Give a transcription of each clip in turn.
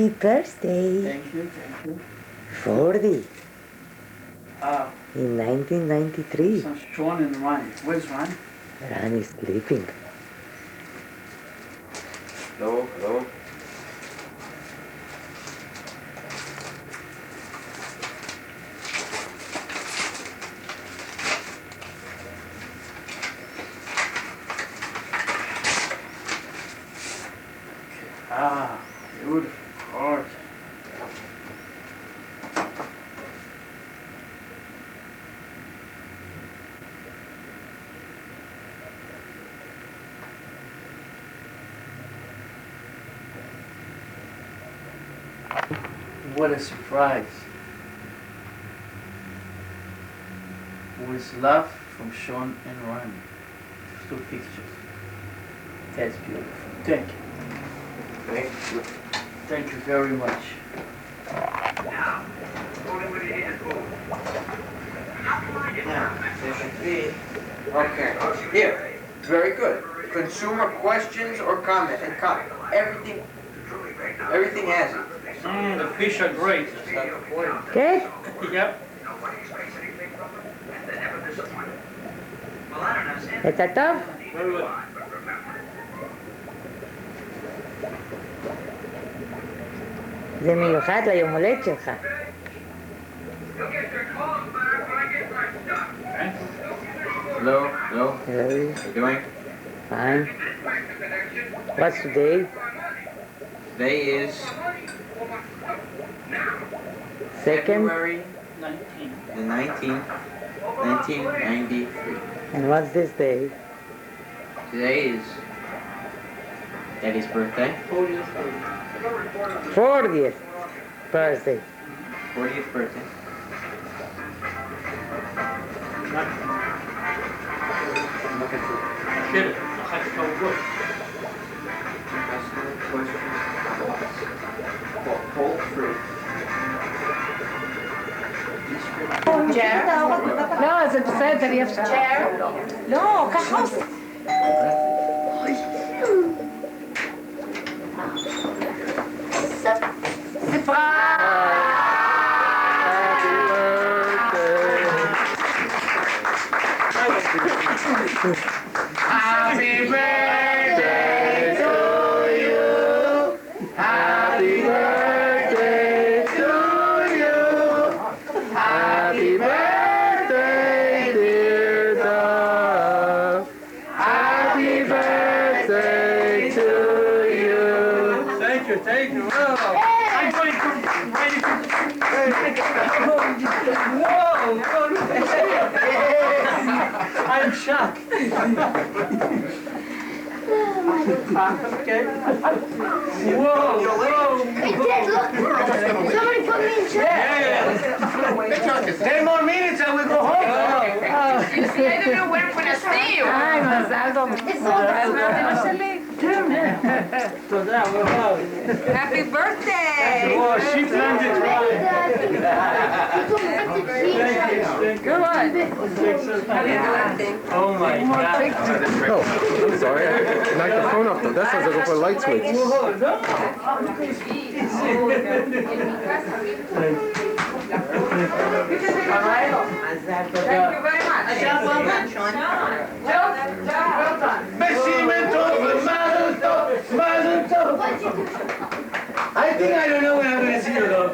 Happy birthday. Thank you, thank you. 40. Ah, In 1993. so Sean and Ron. Where's Ron? Ron is sleeping. Hello, hello. Ah, beautiful heart. What a surprise. With love from Sean and Ron. 2 pictures. That's beautiful. Thank you. Thank you. Thank you very much. Okay. Here. Very good. Consumer questions or comment and comment. Everything has it. The fish are great. Good? Yep. אתה טוב? Very good. זה מיוחד ליום הולדת שלך. Hello, hello. Hello. How you doing? Fine. What's today? Today is Second. February 19. the 19th, 1993. And what's this day? Today is Daddy's birthday. 40th birthday. 40th birthday. Shit, אחר כך הוא Customer questions, comments. Cold free. לא, זה בסדר, יש צ'אר. לא, ככה עושה. Happy birthday to you. Happy birthday to you. Happy birthday, dear Dov. Happy birthday to you. Thank you, thank you. Wow. I'm going to ready to. Whoa! I'm shocked. Okay. Whoa! Hey, Dad, look! Somebody put me in check. 10 more minutes and we go home. You see, I don't know when I'm gonna see you. היי, מזל טוב. תודה, וואו. Happy birthday! וואו, she planned it right. Good one. Oh my God. Oh, I'm sorry. I knocked the phone off. That sounds like a light switch. Whoa, no. Thank you very much. Job well done, Sean. Well done. I think I don't know when I'm going to see you though.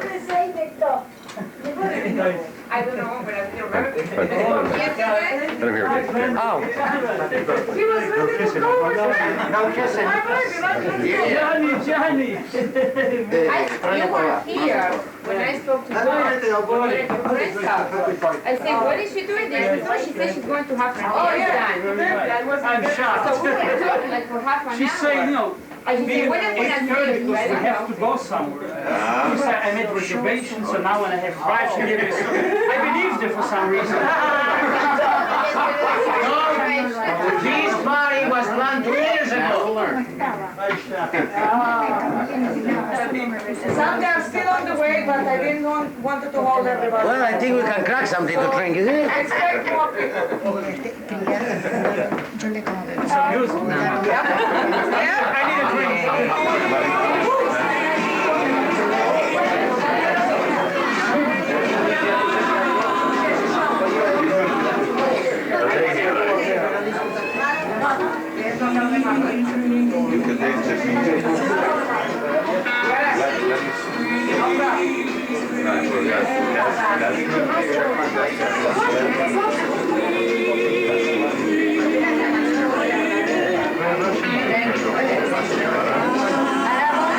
I don't know, but I feel very good. Let him hear it. Oh. He was ready to go with me. No kissing. Johnny. You were here when I spoke to her. I said, what is she doing there? She said she's going to have her nails done. I'm shocked. So we were talking like for half an hour. She's saying, no. And she said, what are we gonna do? We have to go somewhere. She said, I made reservations, so now when I have drive, she gave me some. I believed her for some reason. This body was done 2 years ago. Some are still on the way, but I didn't want to hold everybody. Well, I think we can crack something to drink, isn't it? Expect more people. Some music. Yeah. I need a drink. Only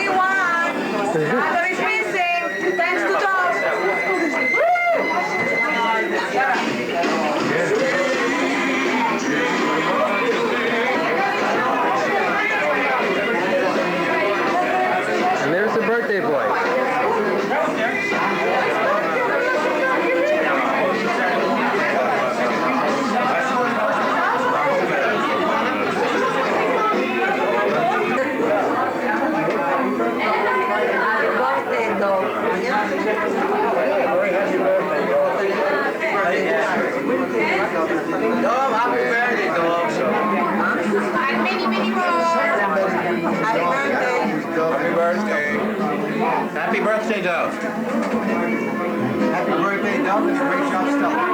one. Other is missing. Thanks to Dov. And there's the birthday boy. Dov, happy birthday, Dov. And many, many more. Happy birthday. Happy birthday. Happy birthday, Dov. Happy birthday, Dov. It's a great job, Stella.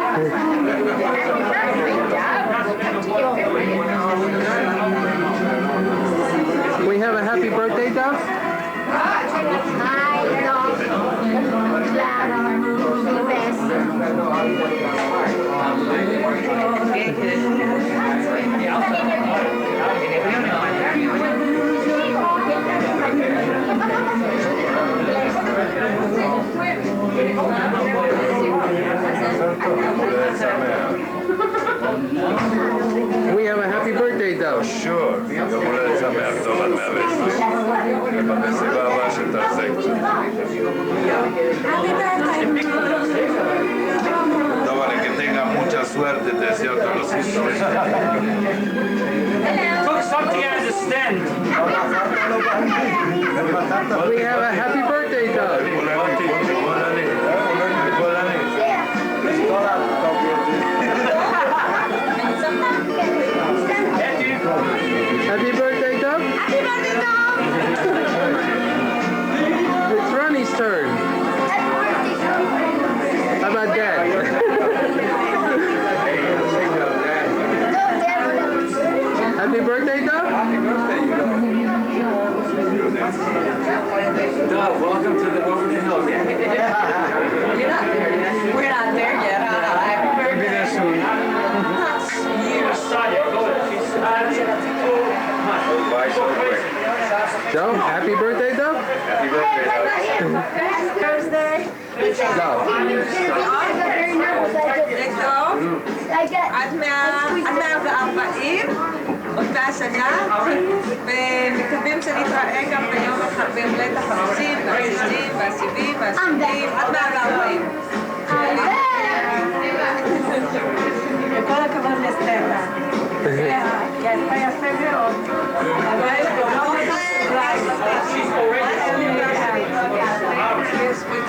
We have a happy birthday, Dov? We have a happy birthday, Dov. Sure, יום הולדת שמח, טוב עד 120. במסיבה הבאה שתעשה קצת. Dóvale, que tenga mucha suerte, te deseo todos los hijos. Took something I understand. We have a happy birthday, Dov. Happy birthday, Dov. Happy birthday, Dov. It's Ronnie's turn. How about that? Happy birthday, Dov. Dov, welcome to the Dov Daniel. We're not there yet. Happy birthday. Dov, happy birthday, Dov. Happy birthday, Thursday. Dov. עד 140, אותה שנה, ומקווים שנתראה גם ביום בהולדת ה-50, וה-60, וה-70, וה-80, עד 140. וכל הכבוד לסטלה. יפה יפה מאוד.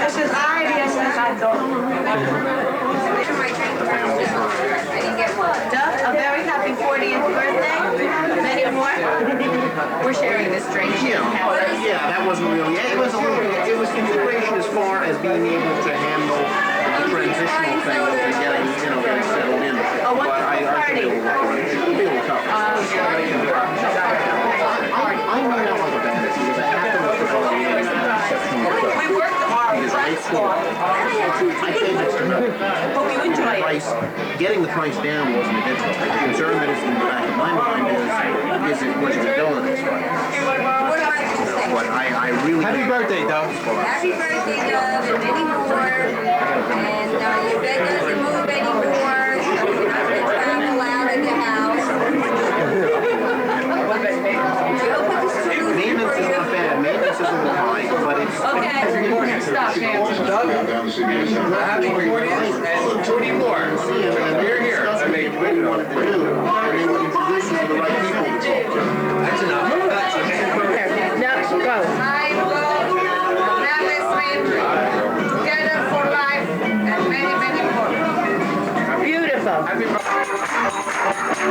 יש לך ויש לך דוב. Dov, a very happy 40th birthday. Many more. We're sharing this drink. Yeah, that wasn't really. It was a little bit. It was consideration as far as being able to handle the transitional thing of getting, getting settled in. Oh, what's But the party? It'll be a little tough. I made out like a bandit because I happened to go in September 12th. We worked hard. Because high school, I paid next to nothing. Hope you enjoy it. Price, getting the price down wasn't a difference. The concern that is in the back of my mind is it was the donuts. But I really. Happy birthday, Dov. Happy birthday, Dov, and many more. And your bed doesn't move anymore. You don't have to travel out of the house. Maintenance is not bad. Maintenance is a little high, but it's. Okay. Stop, Happy 40th and 20 more. You're here. I mean, What you wanted to do, and they will introduce you to the right people. that's enough. That's okay. No, go. I will have a swim together for life and many, many more. Beautiful. Happy birthday.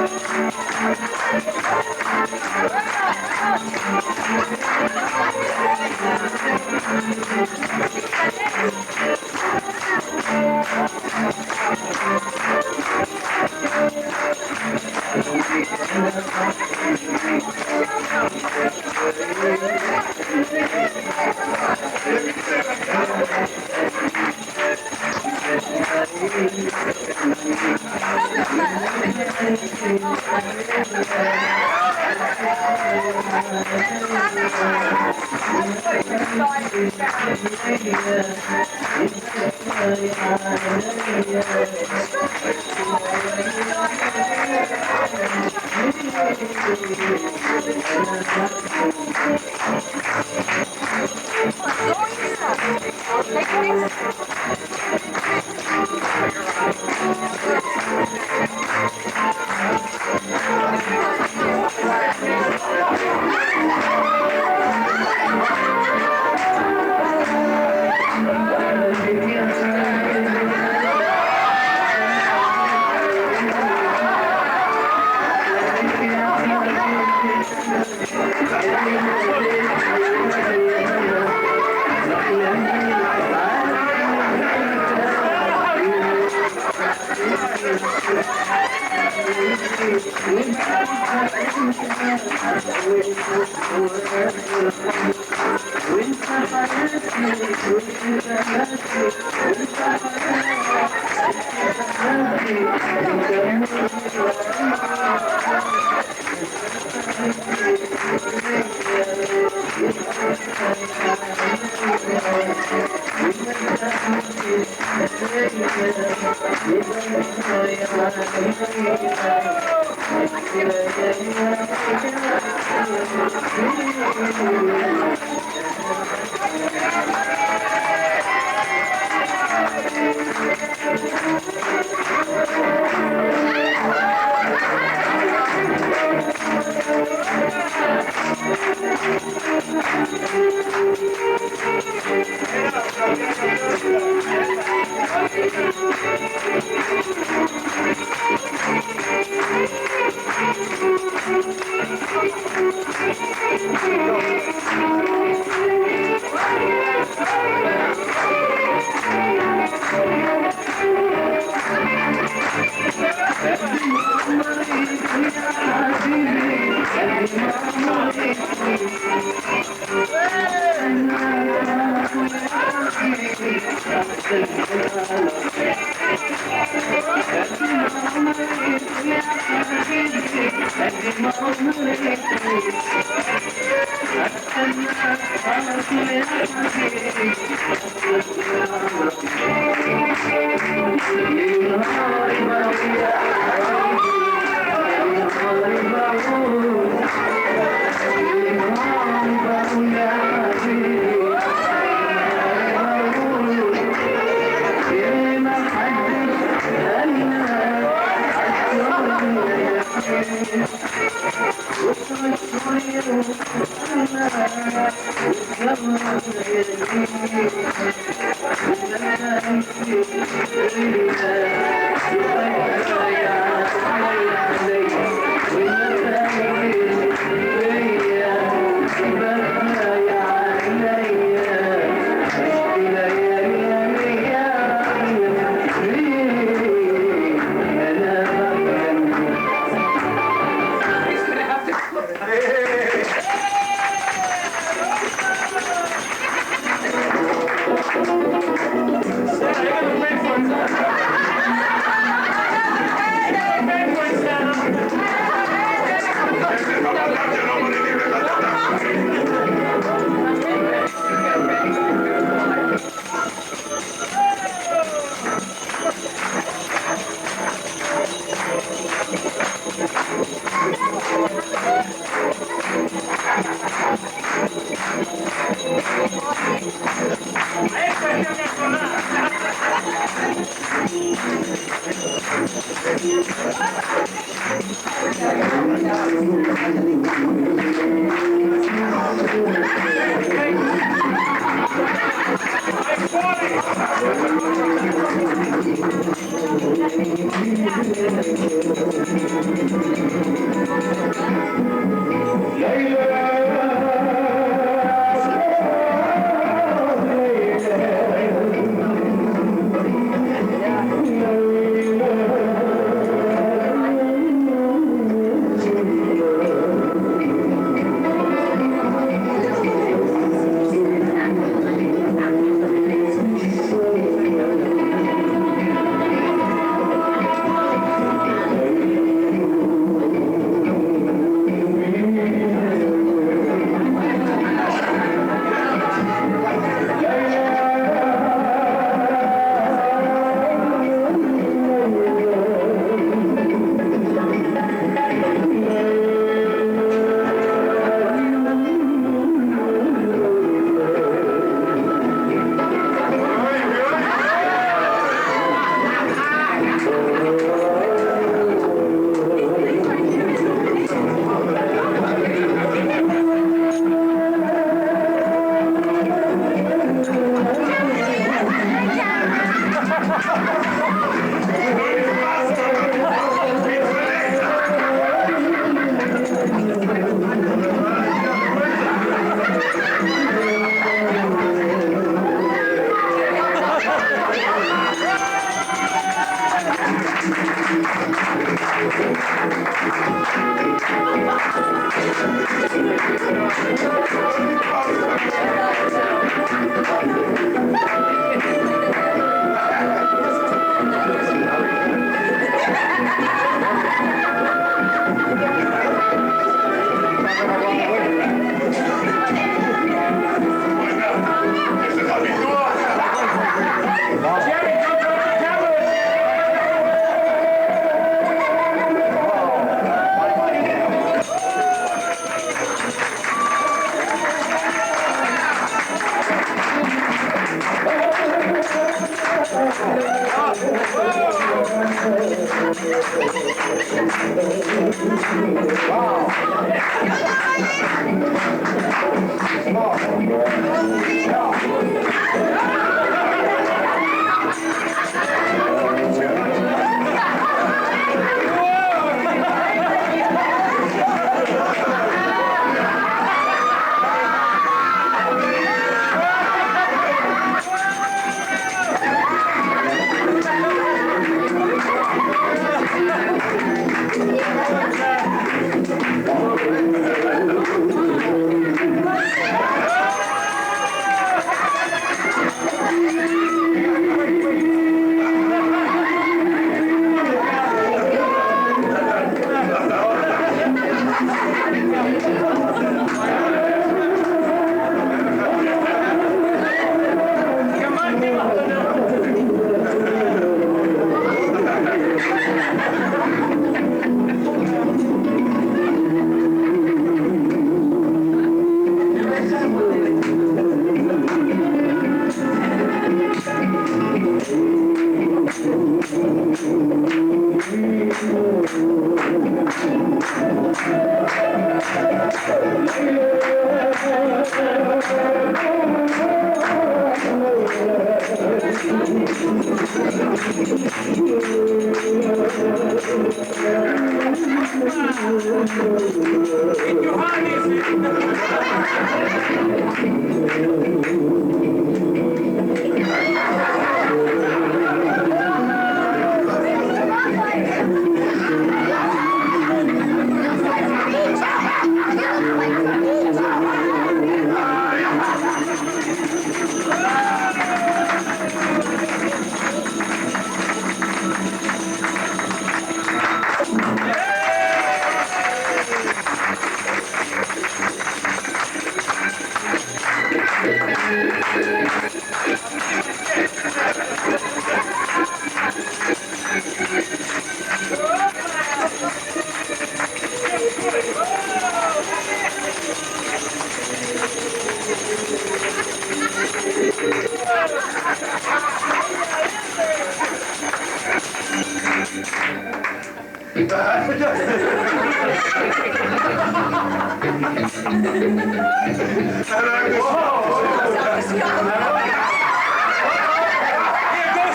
Here goes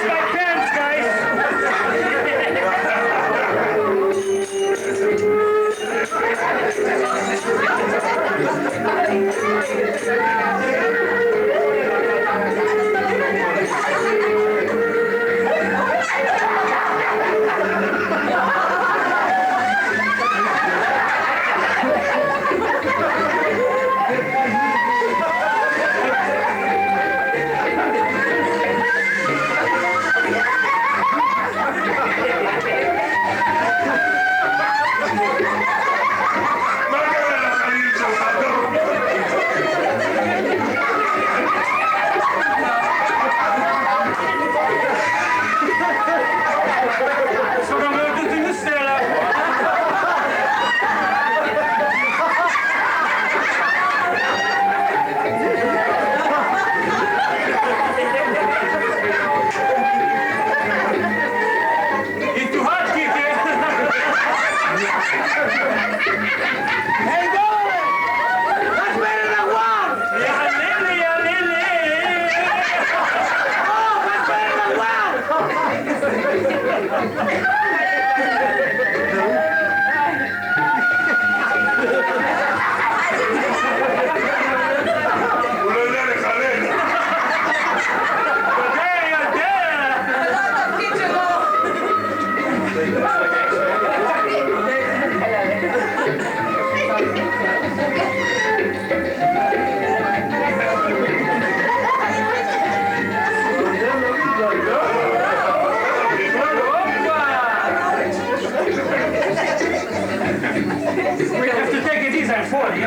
my pants, guys. Zo gaan we het in stellen. Niet te hard kicken. Hey, darling! That's better than one! Ja, Lily, ja, Lily! Oh, that's better than one! We have to take it easy and 40.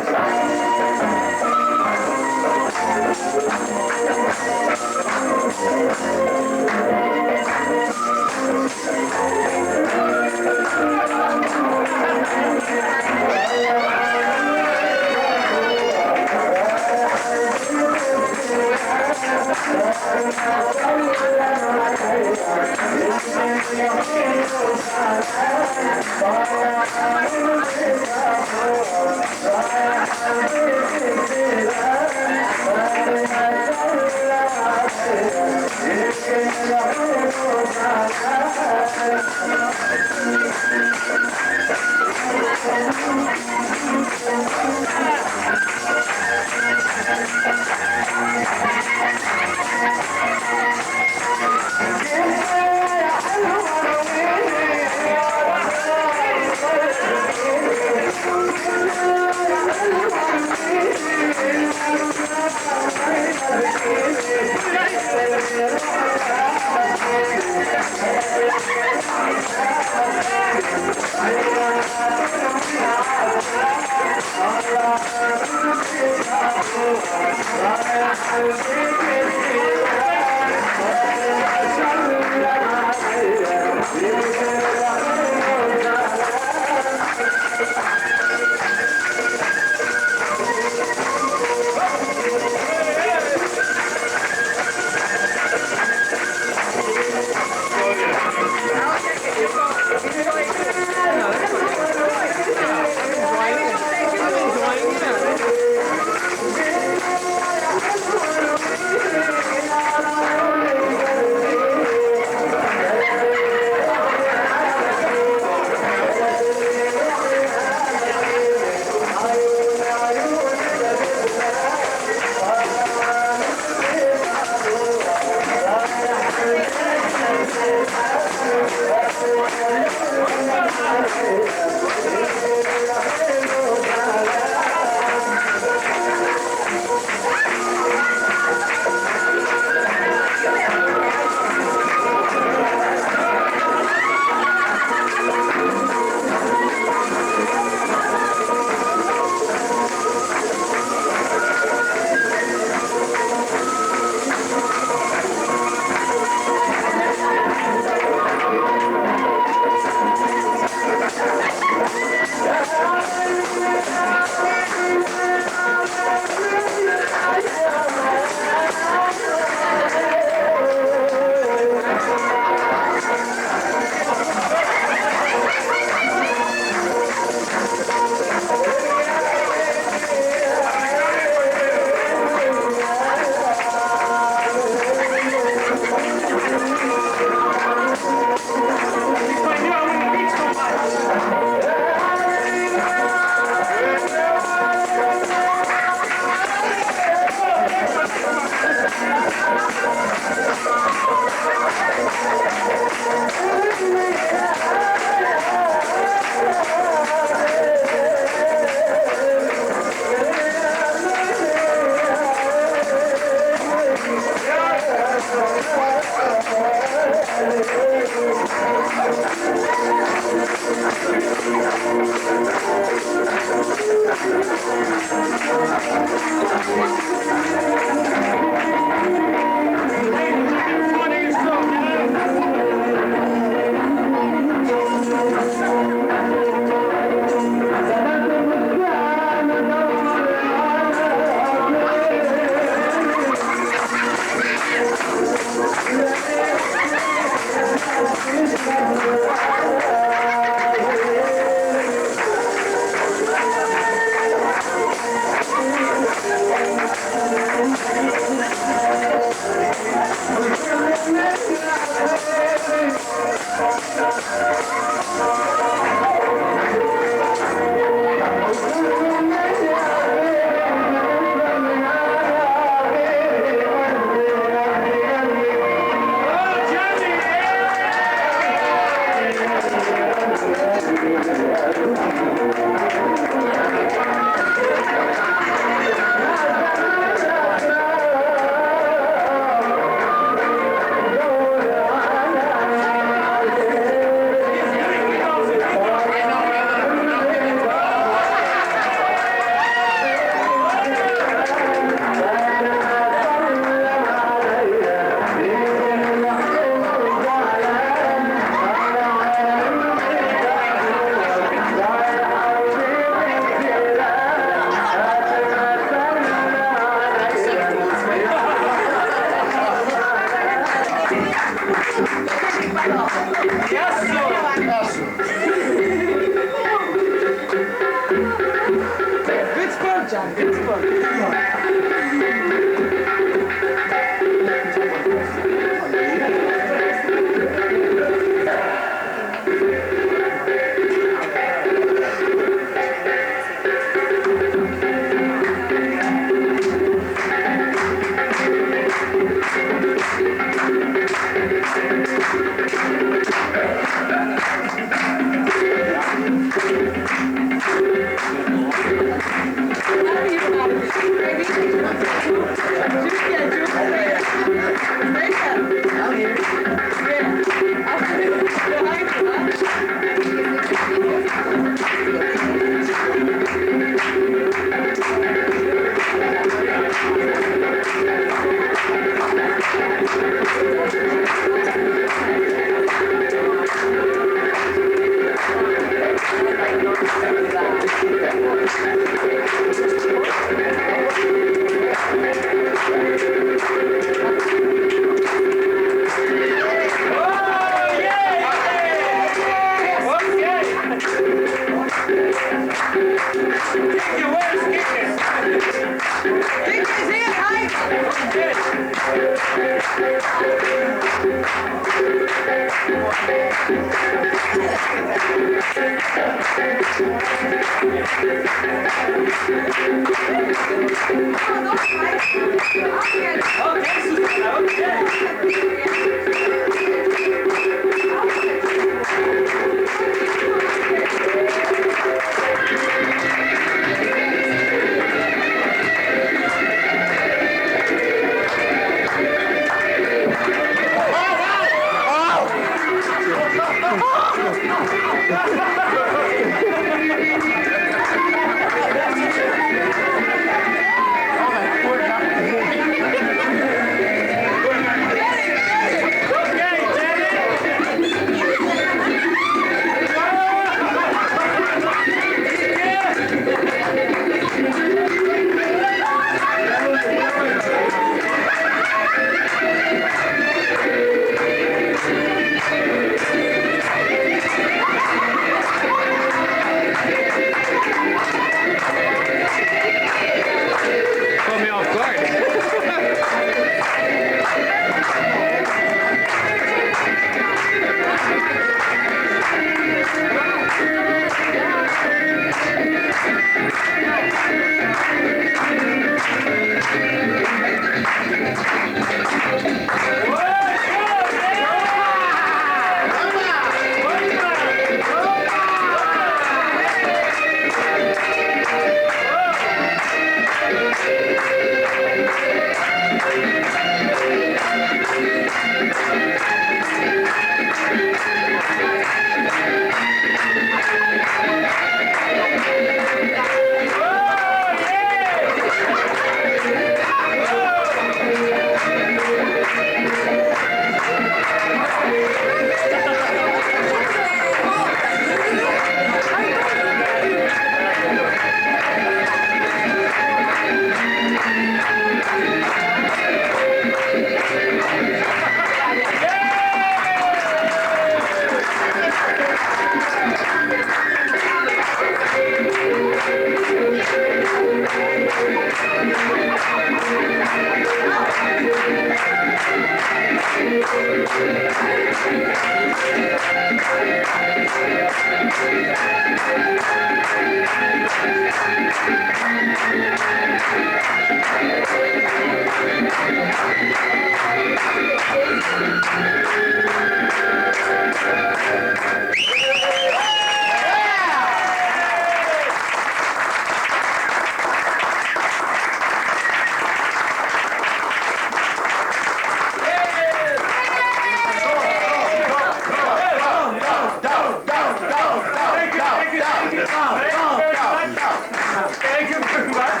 Thank you very much.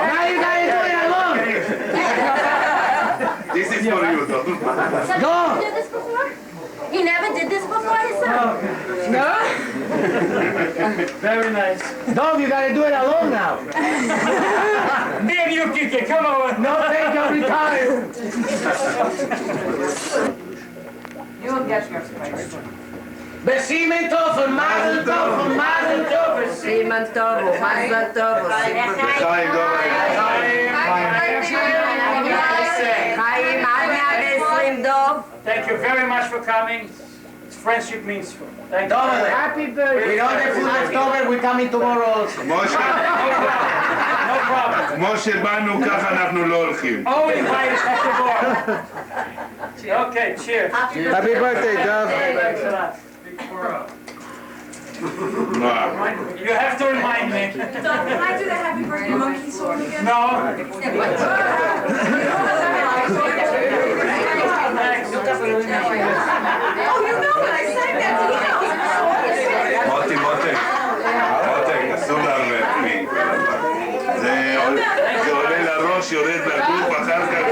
Now you gotta do it alone. This is for you, Dov. Go. Did this before? He never did this before, his son? No? Very nice. Dov, you gotta do it alone now. Me and you, Kike, come on. No, thank you, I'm retired. You'll get your place. Besimen tov und Mazel tov und Mazel tov. Simon Tovo, Mazel Tovo. Chaim, Dov. Chaim, Anya, Dov. Thank you very much for coming. Friendship means thank you. Happy birthday. We don't have food left over, we're coming tomorrow also. משה, No problem. משה, באנו ככה אנחנו לא הולכים. Always bias at the bar. Okay, cheers. Happy birthday, Dov. Thanks a lot. נועם. You have to remind me. Can I do the happy birthday monkey song again? No. Oh, you know it. I sang that to you. מותק, אסור לערבב מי. זה עולה לראש, יורד לגוף, אחר כך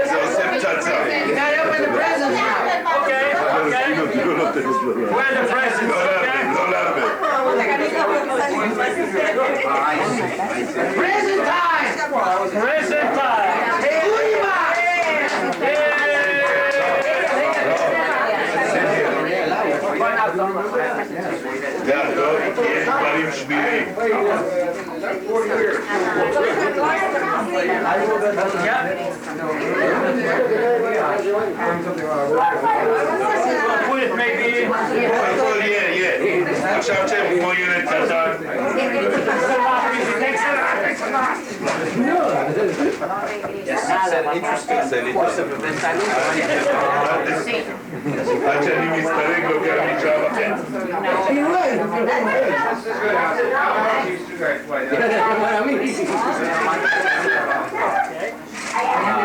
זה עושה פצצה. You gotta open the presents now. Okay, okay. Where the presents, okay? לא לערבב. Present time. Present time. זה הטוב, יש דברים שבירים. Put it maybe. הכל יהיה. עכשיו שהם כמו ילד קטן. עד שאני מסתרק לוקח לי שעה וחצי. Hey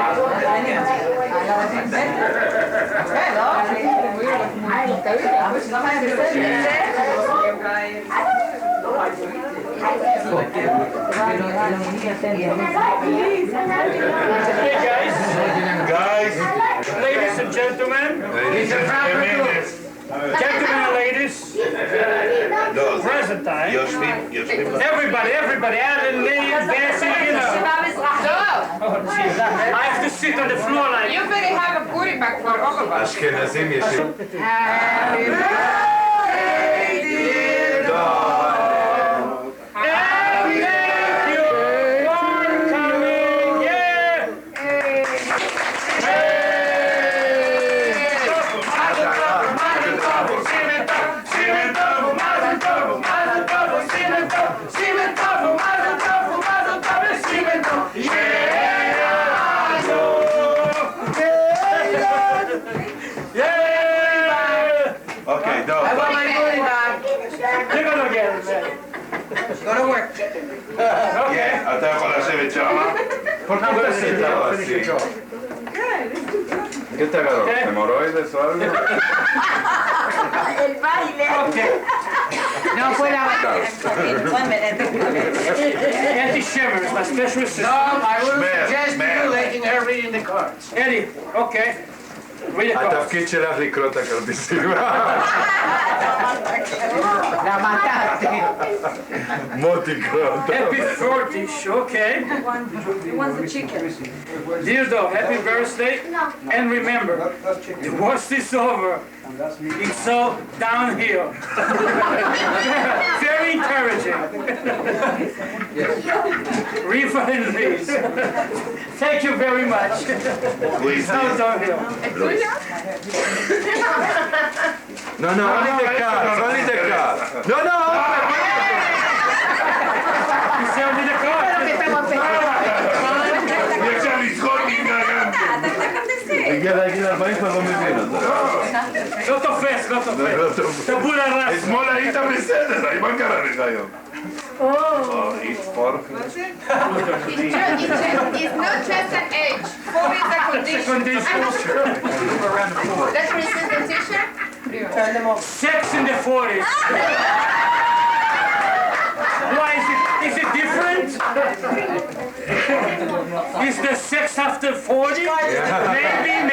Guys, ladies and gentlemen, gentlemen and ladies, present time. יושבים. Everybody, Alan, Lee, dancing, you know. Oh, jeez, I have to sit on the floor like. You better have a booty back for all of us. אשכנזים ישבים. Happy birthday, dear Dov. אוקיי, דוב. I want my booty back. You're gonna get it, man. Go to work. אתה יכול לשבת שמה? ¿Qué te agarró? ¿Hemorroides o algo? El baile. Okay. No fue la Anti-shimmers, my special assistant. No, I would Smell, suggest smell. you letting her read in the cards. Eddie, okay. Read the cards. התפקיד שלך לקרוא את הכרטיסים. מוטי קרוא. Happy 40th, okay. Dear Dov, happy birthday. And remember, the worst is over. It's so downhill. Very encouraging. Rifa and Liz. Thank you very much. Please, So downhill. No, only the cards, only the cards. No, You say only the card. אפשר לצחוק עם גגנטו. הגיע להגיד 40 כבר לא מבין אותה. לא תופס, לא תופס. טבולה רס. אתמול היית בסדר, מה קרה לך היום? It's for... It's not just an age. 40 is a condition. That's what it says the teacher? Sex in the 40s. Why is it different? Is the sex after 40?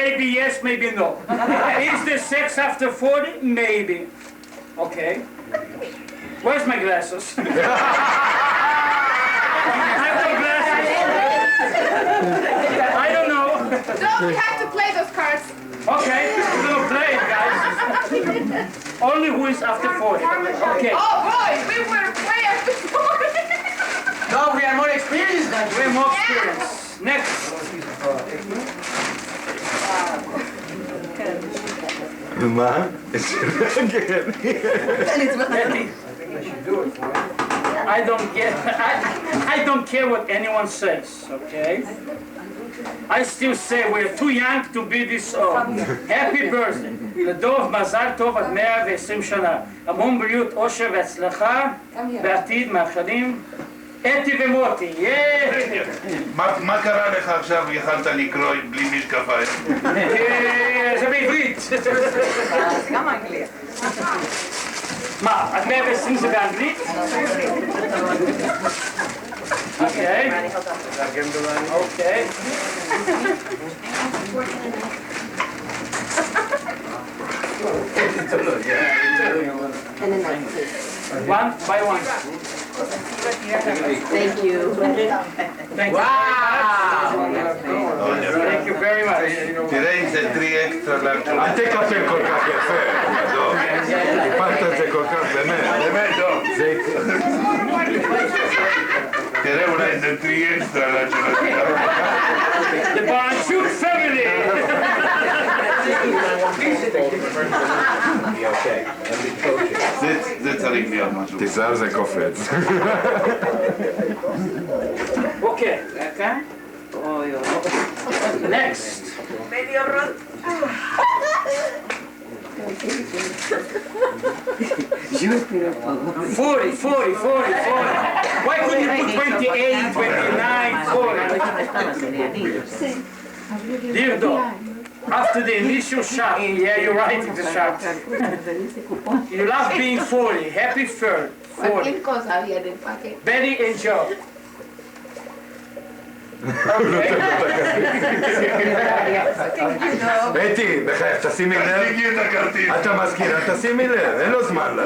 Maybe yes, maybe no. Is the sex after 40? Maybe. Okay. Where's my glasses? I have no glasses. I don't know. So we have to play those cards. Okay, we're gonna play it, guys. Only who is after 40. Okay. Oh boy, we were way after 40. No, we are more experienced than you. We're more experienced. Next. מה? I don't care what anyone says, okay? I still say we're too young to be this old. Happy birthday. לדוב מזל טוב עד 120 שנה. המון בריאות, אושר והצלחה. בעתיד מאחלים אתי ומוטי. מה קרה לך עכשיו יכלת לקרוא בלי משקפיים? זה בעברית. גם אנגליה. מה, עד 120 זה באנגלית? אוקיי. אוקיי. One by one. Thank you. Thank you. Thank you very much. תראה אם זה טרי אקסטרה לאקטור. אל תקפל כל כך יפה. דוב. קיפלת את זה כל כך, באמת. באמת, דוב. תראה אולי זה טרי אקסטרה לאקטור. The Barnchuk family. זה צריך להיות משהו. תיזהר זה קופץ. Okay. Okay. Next. Forty. Why couldn't you put 28, 29, 40? Dear Dov, after the initial shock, yeah, you're right, it's a shock. You love being 40. Happy 40. Betty and Joe. אתי, בחייך, תשימי לב. תחזיקי את הכרטיס. אתה מזכיר, תשימי לב, אין לו זמן.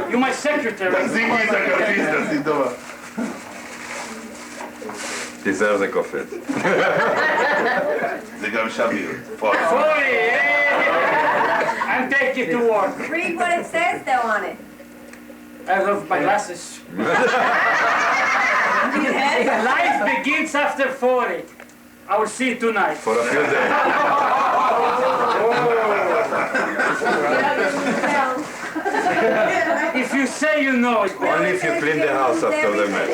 You're my secretary. תחזיקי את הכרטיס, תעשי טובה. תיזהר זה קופץ. זה גם שביר. 40, yeah! I'm taking to work. Read what it says though on it. I love my glasses. Life begins after 40. I will see you tonight. For a few days. If you say you know it, Only if you clean the house after the mess.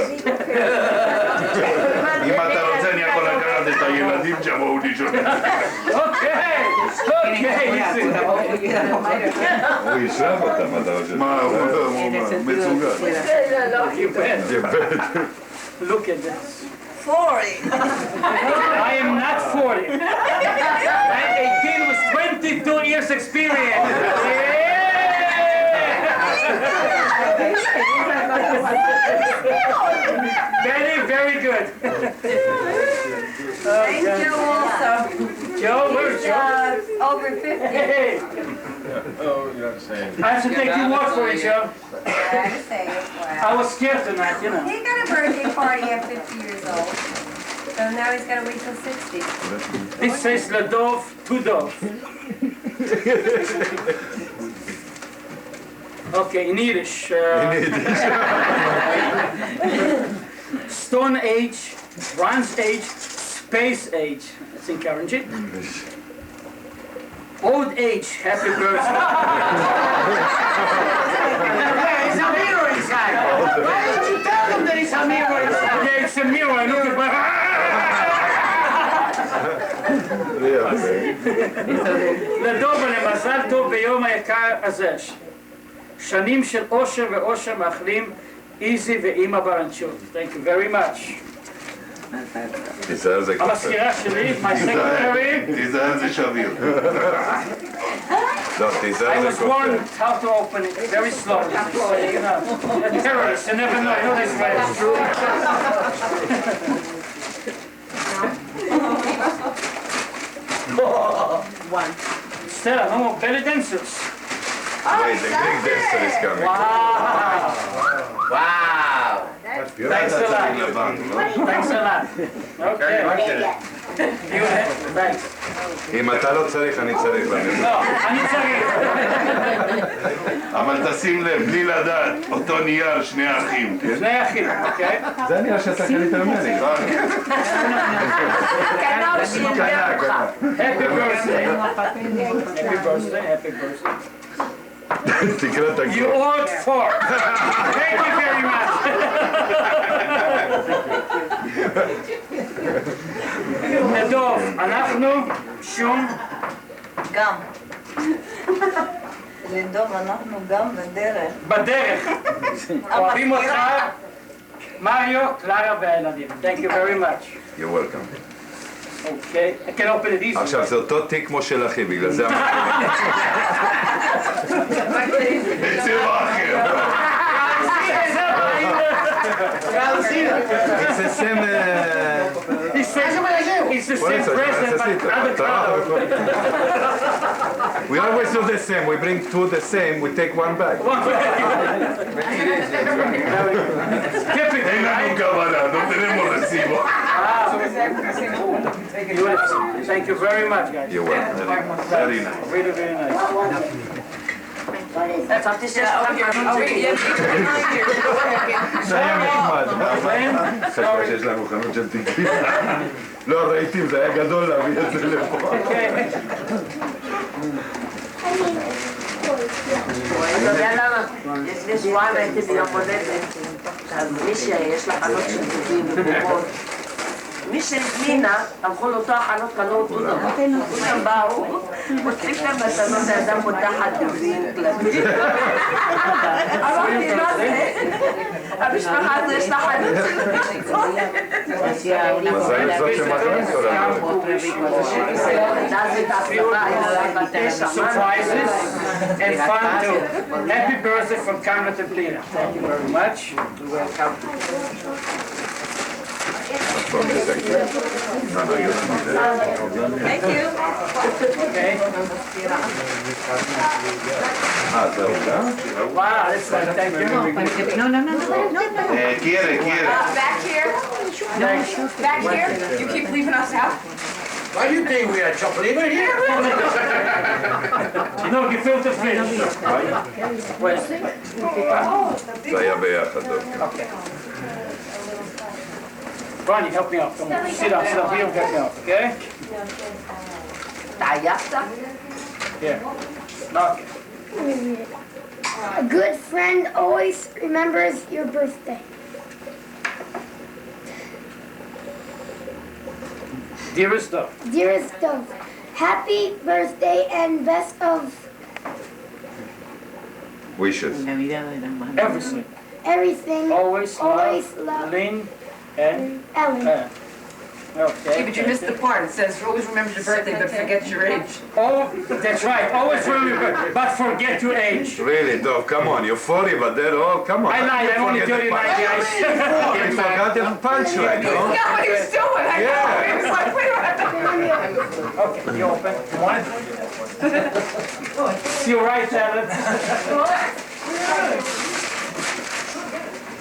אם אתה רוצה אני יכול לקחת את הילדים שיבואו לישון. okay, easy. הוא ישלח אותם, אתה חושב. מה, מצוגע. You bet. יבד. Look at this. 40. I am not 40. I'm 18 with 22 years experience. Very good. Thank you also. Joe, where's Joe? over 50. Hey, Oh, you're not saying. I have to take your word for it, Joe. I say it. I Wow. was scared tonight, you know. He got a birthday party at 50 years old. So now he's got to wait till 60. This says Le Dov to Dov. Okay, in Yiddish. Stone Age, Bronze Age, Space Age. That's encouraging. Old Age, Happy Birthday. There's a mirror inside. Why didn't you tell them there is a mirror inside? Yeah, it's a mirror. Look at לדוב ולמזל טוב ביום היקר הזה. שנים של אושר ואושר מאחלים איזי ואימא ברנצ'ות. Thank you very much. תיזהר זה קפה. המזכירה שלי, my secretary. תיזהר זה שביר. לא, תיזהר I זה was קפה. warned how to open it very slowly. So, you know, a terrorist, you never know. I know this way. Stella, no more belly dancers. Wait, the Greek dancer is coming. Wow. Wow. Thanks a lot. Thanks a lot. Okay. Thanks. אם אתה לא צריך, אני צריך לנצח. לא, אני צריך. אבל תשים לב, בלי לדעת, אותו נייר, שני האחים. שני אחים, אוקיי? זה נראה שאתה קנית ממני. קנה בשביל אותך. Happy birthday. Happy birthday, happy birthday. תקרא את You הגבול. ordered four. Thank you very much. נדוב, אנחנו שום גם. לדוב, אנחנו גם בדרך. בדרך. אוהבים אותך, מריו, קלרה והילדים. Thank you very much. You're welcome. Okay, I can open it easy. עכשיו, זה אותו תיק כמו של אחי, בגלל זה המחיר. בצבע אחר. It's the same... It's the same present, but other color. We always do the same. We bring two the same. We take one back. Typically, אין לנו כוונה, לא tenemos recibo. Thank you very much, guys. You're welcome. Very nice. Really, really nice. חשבתי שיש לך חנות של זה היה נחמד. חשבה שיש לנו חנות של תיקים. לא, ראיתי, זה היה גדול להביא את זה לפה. אתה יודע למה? לפני שבועיים הייתי ביום הולדת, אז מי שיש לה חנות של טובים ובובות, מי שהזמינה, הלכו לאותו החנות, קנו אותו דבר. כולם באו, פותחים כאן מתנות, האדם פותחת טובים, כלבים. אמרתי, לא זה, המשפחה הזו יש לה חנות של מזל זאת שמזל כל Surprises and fun too. Happy birthday from Carmen and Lena. Thank you very much. Thank you. Okay. Wow, that's fun. Thank you. quiere. Back here. Back here. You keep leaving us out. Why do you think we are chocolate here? No, gefilte fish. Well, זה היה ביחד. okay. Ronnie, help me out. Come on. Sit down here and help me out, okay? התעייפת? Here. Okay. A good friend always remembers your birthday. Dearest Dov, Dearest Dov, happy birthday and best of wishes. everything. everything. Always love Lynn and Ellen. Okay. But you missed the part. It says always remember your birthday, but forget your age. Oh, that's right. Always remember, but forget your age. Really, Dov, come on. You're 40, but they're all, come on. I lied. I'm only 39, guys. You forgot the punchline, no? Yeah, but he was doing it. I know. He was like, wait a minute. Okay, you open. You want it? You're right, Alan.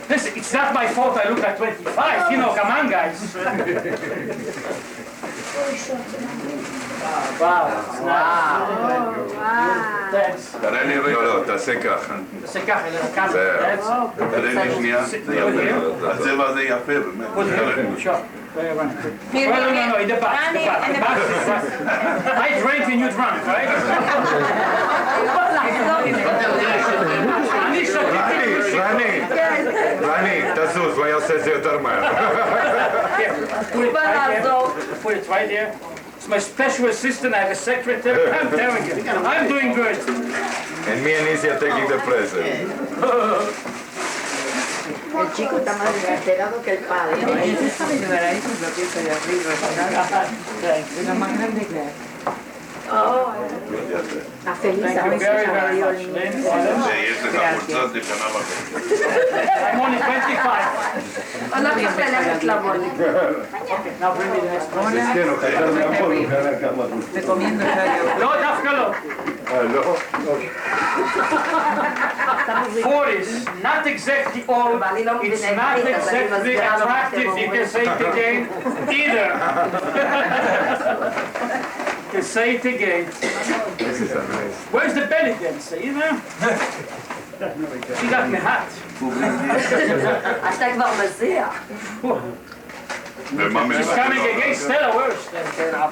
Listen, it's not my fault I look like 25. You know, come on, guys. Wow. Thanks. תראה לי רגע, לא, תעשה ככה. תעשה ככה, לכמה. תראה לי שנייה, זה יפה. הצבע הזה יפה, באמת. Sure. No, in the back. The back is right. I drank and you drank, right? רני, תזוז, הוא יעשה את זה יותר מהר. Put it right there. It's my special assistant. I have a secretary. I'm telling you, I'm doing good. And me and Izzy are taking the present. El chico está más alterado que el padre. ¿No? Thanks. Lo más grande que es. Está feliz Thank a you veces. very, very much, Lynn. יש לך חולצות לשנה וחצי. I'm only 25. הלכת ללכת לעבוד. Okay, now bring me the next one. כן, הוא חזר מהמון, הוא קרא כמה דברים. לא, דווקא לא. לא? 40s, not exactly old, it's not exactly attractive, you can say it again, either. You can say it again. This is amazing. Where's the belly dancer, you know? She got me hot. אתה כבר מזיע. ומה She's מלבד? coming again, Stella, where is Stella?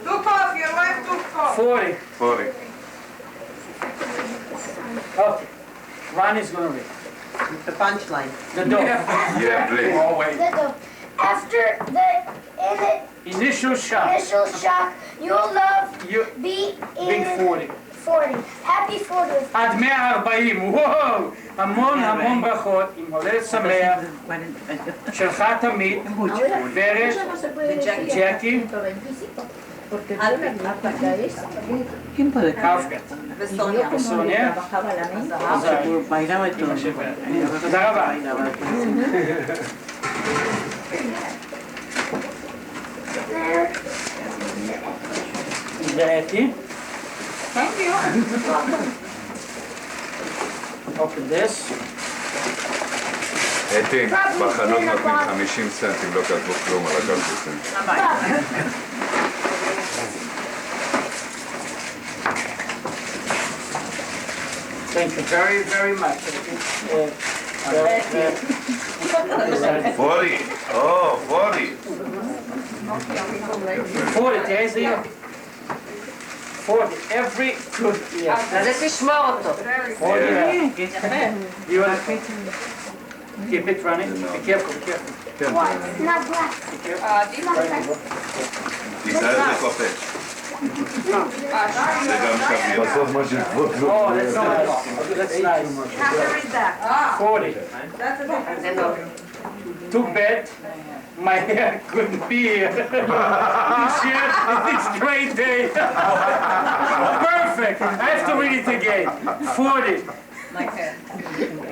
Took off, your wife took off. 40. 40. Okay. Ronnie's gonna read. The punchline. The dog. Yeah, please. Always. The dove. After the Initial shock. initial shock, you'll love You be big in 40. 40. Happy 40th. עד 140, וואו! המון המון ברכות, עם הולדת שמח, שלך תמיד, ורד, ג'קי, קפקת, וסוניה, תודה רבה. ג'קי. Thank you. Open this. אתי, בחנות נותנים 50 סנט אם לא כתבו כלום על הכרטיסים. Thank you very, very much. 40. Oh, 40. 40, תראה איזה יום. 40, every good year. אז זה תשמור אותו. 40, you want to keep it running? Be careful, be careful. What? Not black. תיזהר זה קופץ. זה גם שביר. בסוף מה שכבוד Oh, that's nice. That's nice. 40. Too bad my hair couldn't be here. This year, it's great day. Perfect. I have to read it again. 40.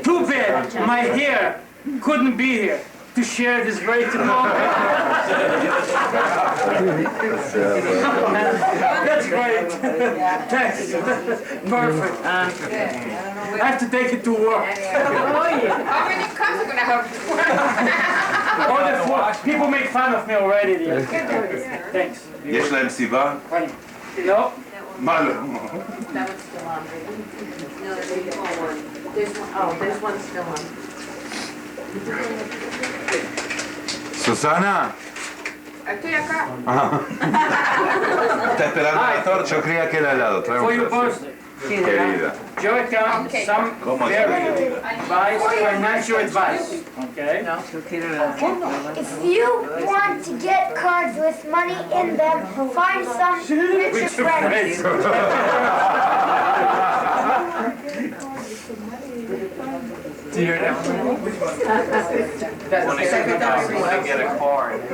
Too bad my hair couldn't be here to share this great moment. That's great. Thanks. Perfect. I have to take it to work. How many cups are gonna have? Oh, that's what people make fun of me already. Dear. Thanks. יש להם סיבה? No. מה לא? There's one still on. סוסנה? Estoy acá. Está esperando la torta. Shukriya que la helado. Trae For un your placer. birthday. Querida. Joey, some ¿Cómo very está? advice, financial advice. Okay? If you want to get cards with money in them, find some richer With your friends. friends.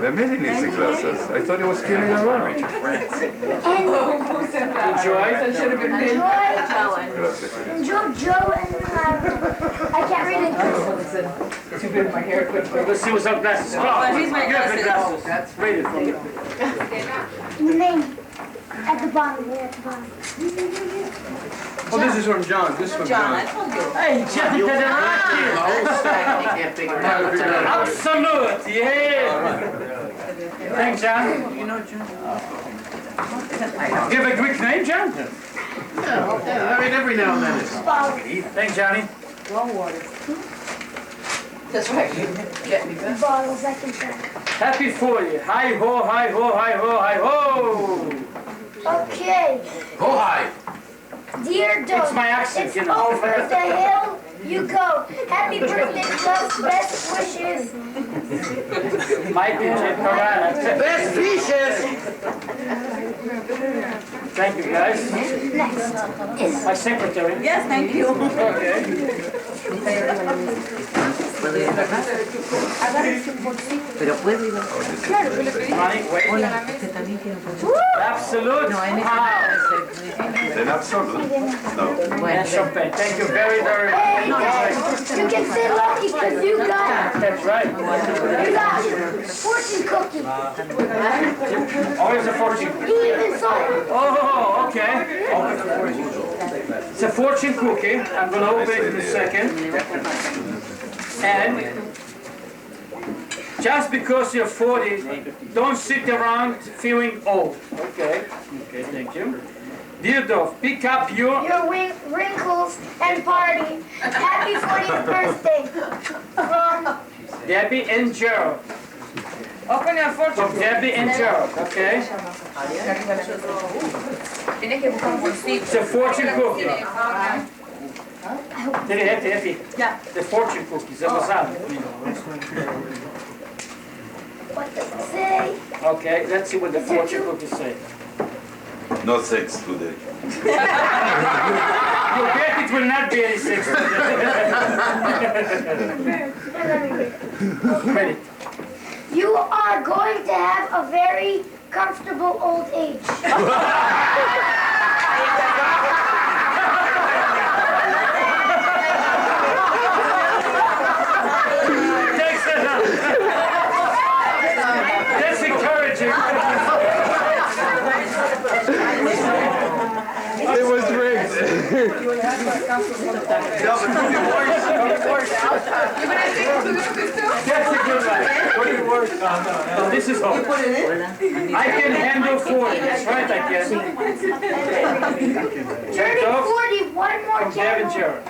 באמת he needs the glasses. I thought he was kidding around. Enjoy. Enjoy Joe and I can't read it. Too bad my hair couldn't. Let's see what's up glasses. Oh, here's my you have the glasses. glasses. Read it for me. The name at the bottom. Way at the bottom. Oh, this is from John. This is from John. Hey, Jeff, you got The that whole stack, you can't figure it out. Absolute, yeah. Thanks, John. You know, John. You have a Greek name, John? Yeah, I mean, every now and then it's... Thanks, Johnny. That's right. Get me back. Bottles I can try. Happy 40. Hi ho, hi ho, hi ho, hi ho. Okay. Go high. Dear Dov, It's my accent, it's you know. over the hill you go. Happy birthday, Dov. Best wishes. Michael J. Parana. Best fishes. Thank you, guys. Next is My secretary. Yes, thank you. Okay. Money, wait. Absolute. Wow. Then absolute. No. And champagne. Thank you very, very much. Hey, you can say lucky because you got That's right. fortune cookie. Always a fortune. He even saw it. Oh, okay. It's a fortune cookie. I'm going to open it in a second. And just because you're 40, don't sit around feeling old. Okay. Okay, thank you. Dear Dov, pick up your... Wrinkles and party. Happy 40th birthday from Debbie and Gerald. Open your fortune. From Debbie and Gerald, okay? It's a fortune cookie. Happy. Yeah. The fortune cookies, that was out. what does it say? Okay, let's see what the fortune cookies say. No sex today. You bet it will not be any sex today. Ready? You are going to have a very comfortable old age. Thanks a lot. That's encouraging. It was rigged. That's a good one. What do you work? No, this is all. I can handle 40. That's right, I can. Turning Dov, 40, one more from Dev and candle. Gerald.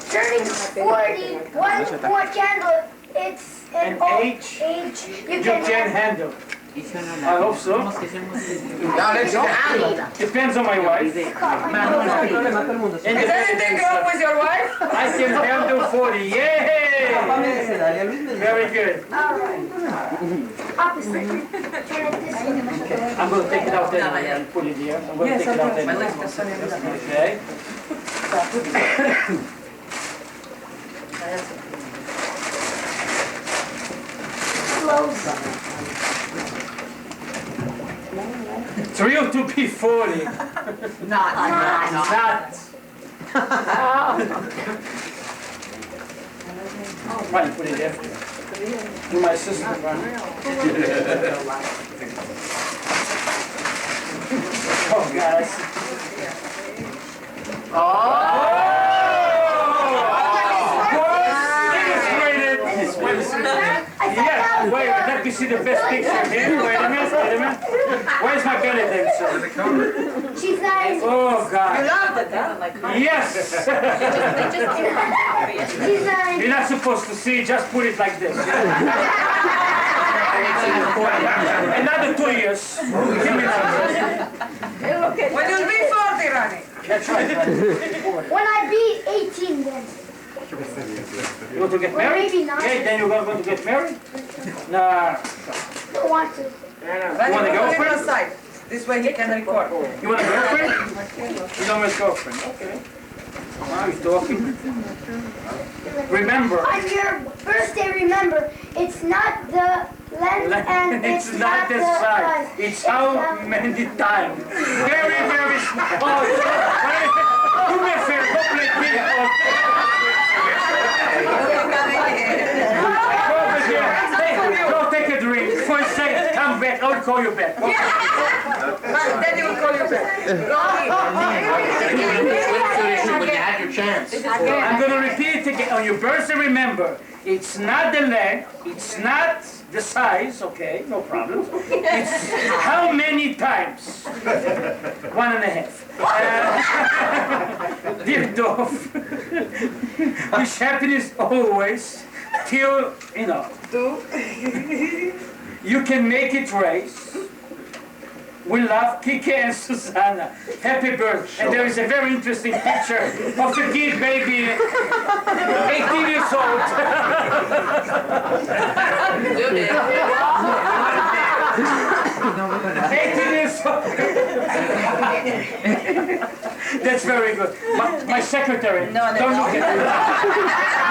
Turning 40, one more candle. It's an An old age age you You can can handle. handle. I hope so. Depends on my wife. Is anything wrong with your wife? I can handle 40. Yay! Very good. Opposite. Turn it this way. I'm going to take it out then and put it here. I'm going to take it out then. Okay. Close. Thrilled to be 40. Not. Not. Fine, put it there. Do my sister run. Oh, guys. Yeah, wait, let me see the best picture here. Wait a minute, wait a minute. Where's my belly dancer? She's nice. Oh, God. Love it, huh? Yes! She's nice. You're not supposed to see, just put it like this. Another 2 years. Give me that. When you'll be 40, Ronnie. That's right. When I be 18 then. You want to get married? Maybe not. Okay, then you're going to get married? Nah. Don't want to. You Ronnie, want a put him girlfriend? aside. This way he can record. You want a girlfriend? You don't want a girlfriend. Okay. Are you talking? Remember. On your birthday, remember, it's not the length and It's not the size. It's how many times. Very, very small. Do me a favor. Go play ping-pong. Go over there. Go take a drink. For a second. Come back. I'll call you back. Okay. Daddy will call you back. When you had your chance. I'm going to repeat it again. On your birthday, remember, it's not the length, it's not the size, okay, no problem. It's how many times? 1.5. Dear Dov, wish happiness always till, you can make it race. We love Kike and Susanna. Happy birthday. And there is a very interesting picture of a kid baby, 18 years old. 18 years old. That's very good. My secretary, don't look at it.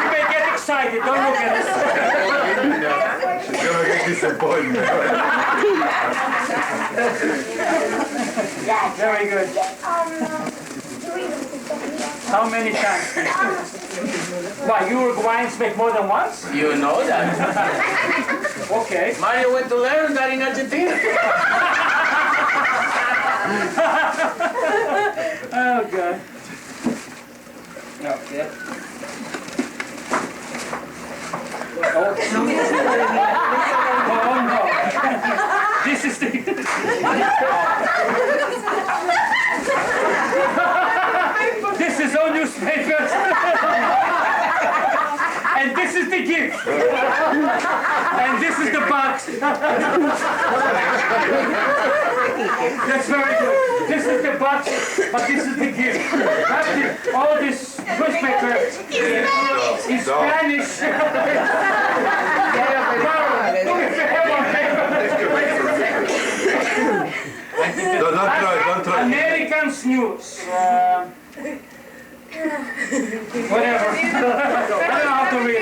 You may get excited, don't look at it. She's gonna get disappointed. Very good. How many times? Why, Uruguayans make more than once? You know that. Okay. Mario went to learn that in Argentina. Oh, God. Okay. Oh, no. This is the... This is all newspapers. And this is the gift. And this is the box. That's very good. This is the box, but this is the gift. All this newspaper is Spanish. Don't try. Americans news. Whatever. I don't know how to read it.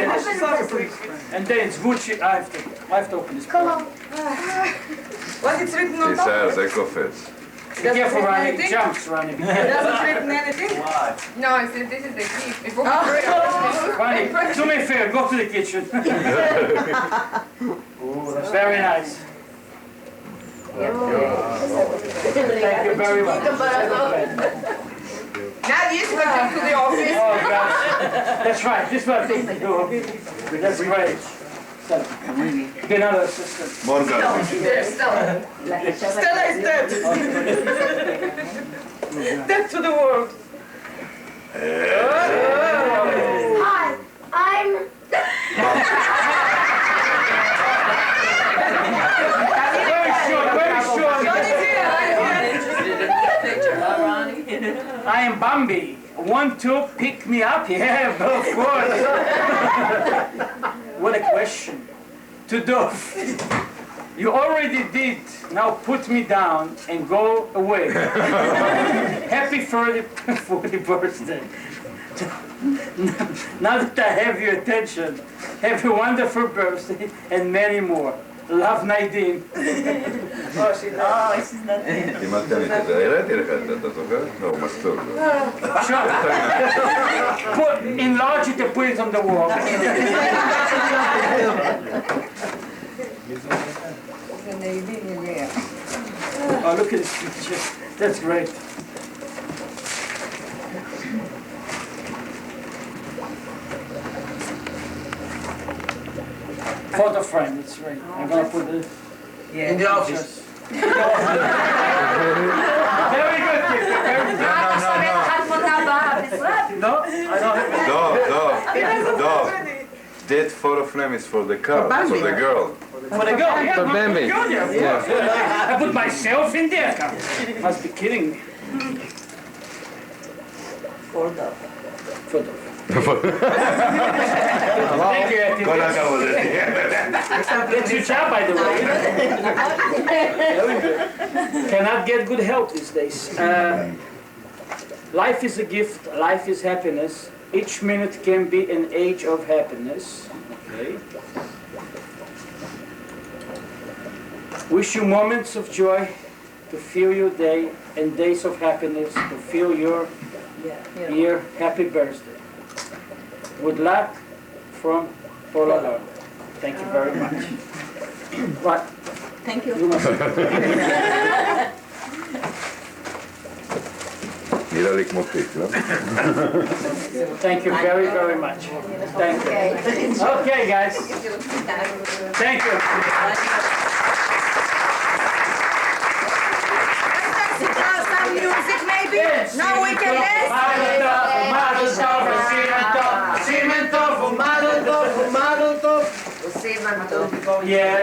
And then it's Gucci. I have to open this. Come on. What is written on He top? says Ecofits. Be careful, Ronnie. It jumps, Ronnie. It doesn't written anything? No, it says this is the gift. Before Ronnie, do me a favor. Go to the kitchen. Ooh, that's very nice. Thank you very much. Now this will take to the office. Oh, gosh. That's right. This one thing to do. That's great. Stella, be another assistant. More garbage. Stella. Stella is dead. Dead to the world. Hi, I'm... Very short, very short. I am Bambi. Want to pick me up? Yeah, of course. What a question. To Dov. You already did. Now put me down and go away. Happy 40th birthday. Now that I have your attention, have a wonderful birthday and many more. Love, Nadine. אם את תמיד הראיתי לך את זה, אתה זוכר? לא, הוא מסתור. Sure. Enlarge it and put it on the wall. Oh, look at this picture. That's great. Photo frame, that's right. I'm gonna put it In the office. Very good, kid. Very good. No, I don't have it. Dov. That photo frame is for the car, for the girl. For the girl, yeah. For no, Bambi. the girl, yeah, of course. I put myself in there. Must be kidding me. Photo. Thank you, Eti. כל הכבוד. That's your job, by the way. Very good. Cannot get good help these days. Life is a gift, life is happiness. Each minute can be an age of happiness. Okay. Wish you moments of joy to fill your day and days of happiness to fill your year. Happy birthday. Good luck from Paula. Thank you very much. What? Thank you. נראה לי כמו פיק, לא? Thank you very, very much. Thank you. Okay, guys. Thank you. Some music maybe? Yes. No, we can dance? Yeah.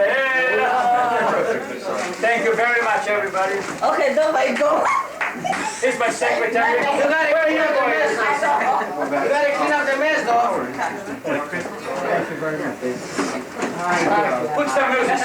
Thank you very much, everybody. Okay, Dov, I go. Here's my secretary. Where are you going? You gotta clean up the mess, though. Put some music.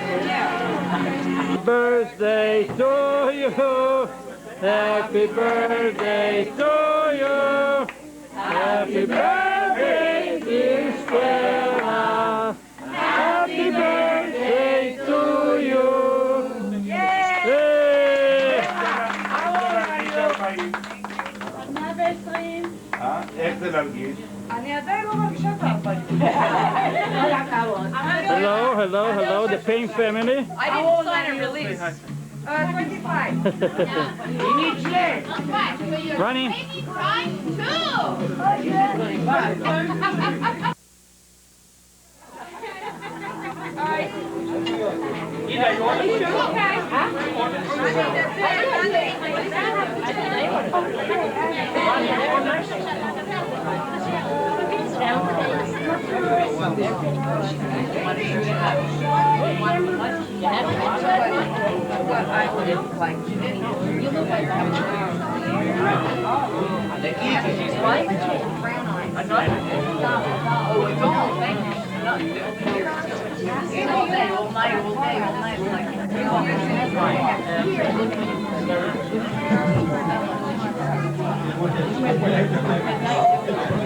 Yeah. birthday to you. Happy birthday to you. Happy birthday, dear Stella. Happy birthday to you. איך זה להרגיש? אני עדיין לא מרגישה את ה-40. Hello, the Payne family. I didn't sign a release. 25. You need change. Ronnie.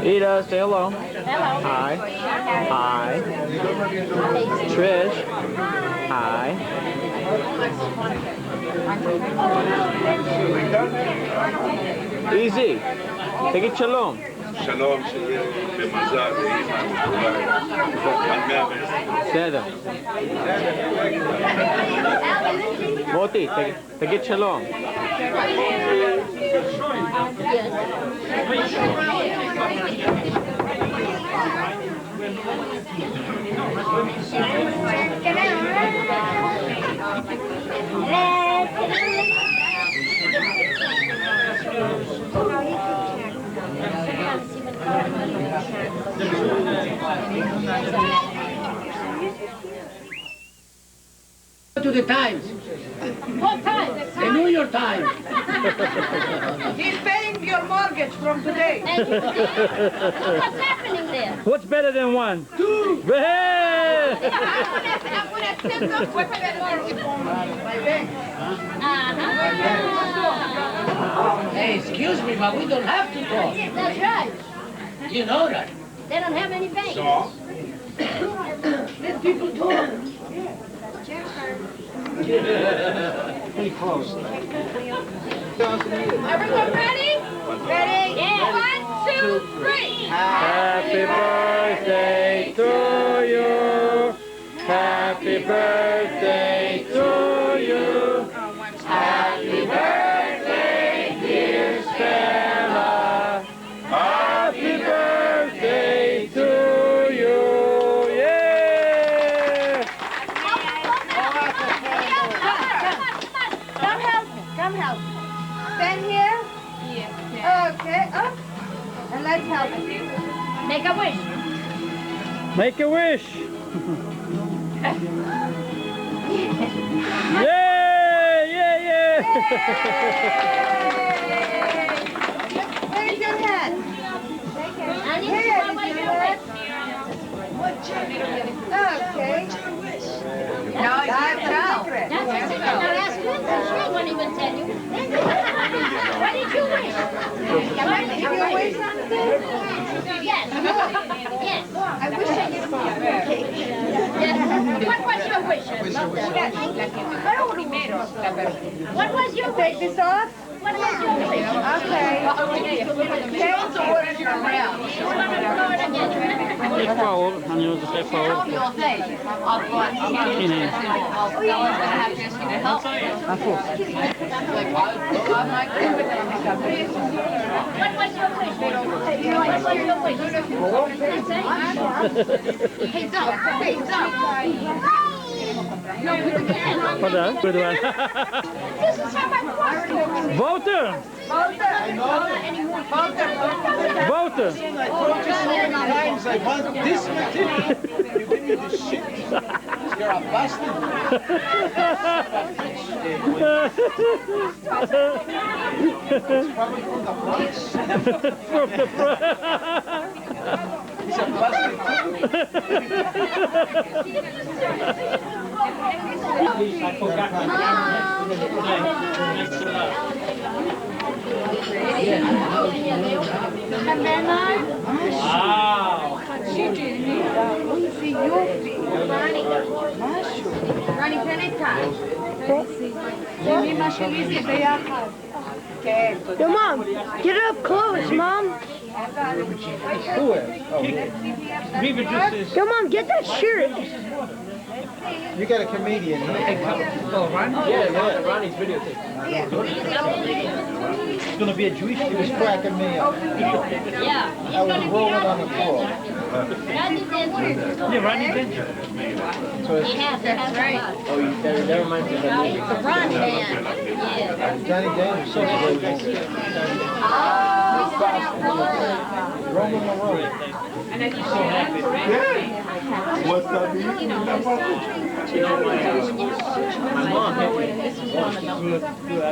Ida, say hello. Hello. Hi. Hi. Trish. Hi. Easy. Take it shalom. שלום, שיהיה במזל, לאמא, עד 120. בסדר. מוטי, תגיד שלום. To the Times. What time? The New York Times. He's paying your mortgage from today. Thank you. What's happening there? What's better than one? Two. Hey! I'm gonna send those weapons my bank. Hey, excuse me, but we don't have to talk. That's right. You know that. They don't have any banks. Let people talk. Pretty close. Everyone ready? Ready? Yeah. 1, 2, 3. Happy birthday to you. Happy birthday to you. Happy birthday, dear Stella. Happy birthday to you. Yeah! Come help me. Come help me. Stand here. Okay, up. And let's help you. Make a wish. Make a wish. Yeah! Where's your hand? I need Here to is know what your you hand. wish. Okay. Now I can't tell. Now ask him. She won't even tell you. What did you wish? Did you wish something? Yes. Yes. I wish I could cake. Yes. What was your wish? What was your wish? Take this off? What was your wish? Okay. Change the words around. Step forward, and you step forward. What was your wish? What was your wish? Heads up. Heads up. Hold on, good one. This is how my Voter! Voter! I told you so many times I want this material. You give me this shit. You're a bastard. It's probably from the Bronx. From the front. He's a bastard. Wow. רוני, תן את כאן. אמא שלי זה ביחד. כן. Yo, Mom, get up close, Mom. Yo, Mom, get that shirt. You got a comedian here. Oh, Ronnie? Yeah, Ronnie's videotaping. It's going to be a Jewish He was cracking me up. I was rolling on the floor. Yeah, Ronnie Daniel. That's right. Oh, that reminds me of that movie. The Ron Band. Johnny Daniel, such a good movie. Roman Marone. What's that mean? My mom hit me.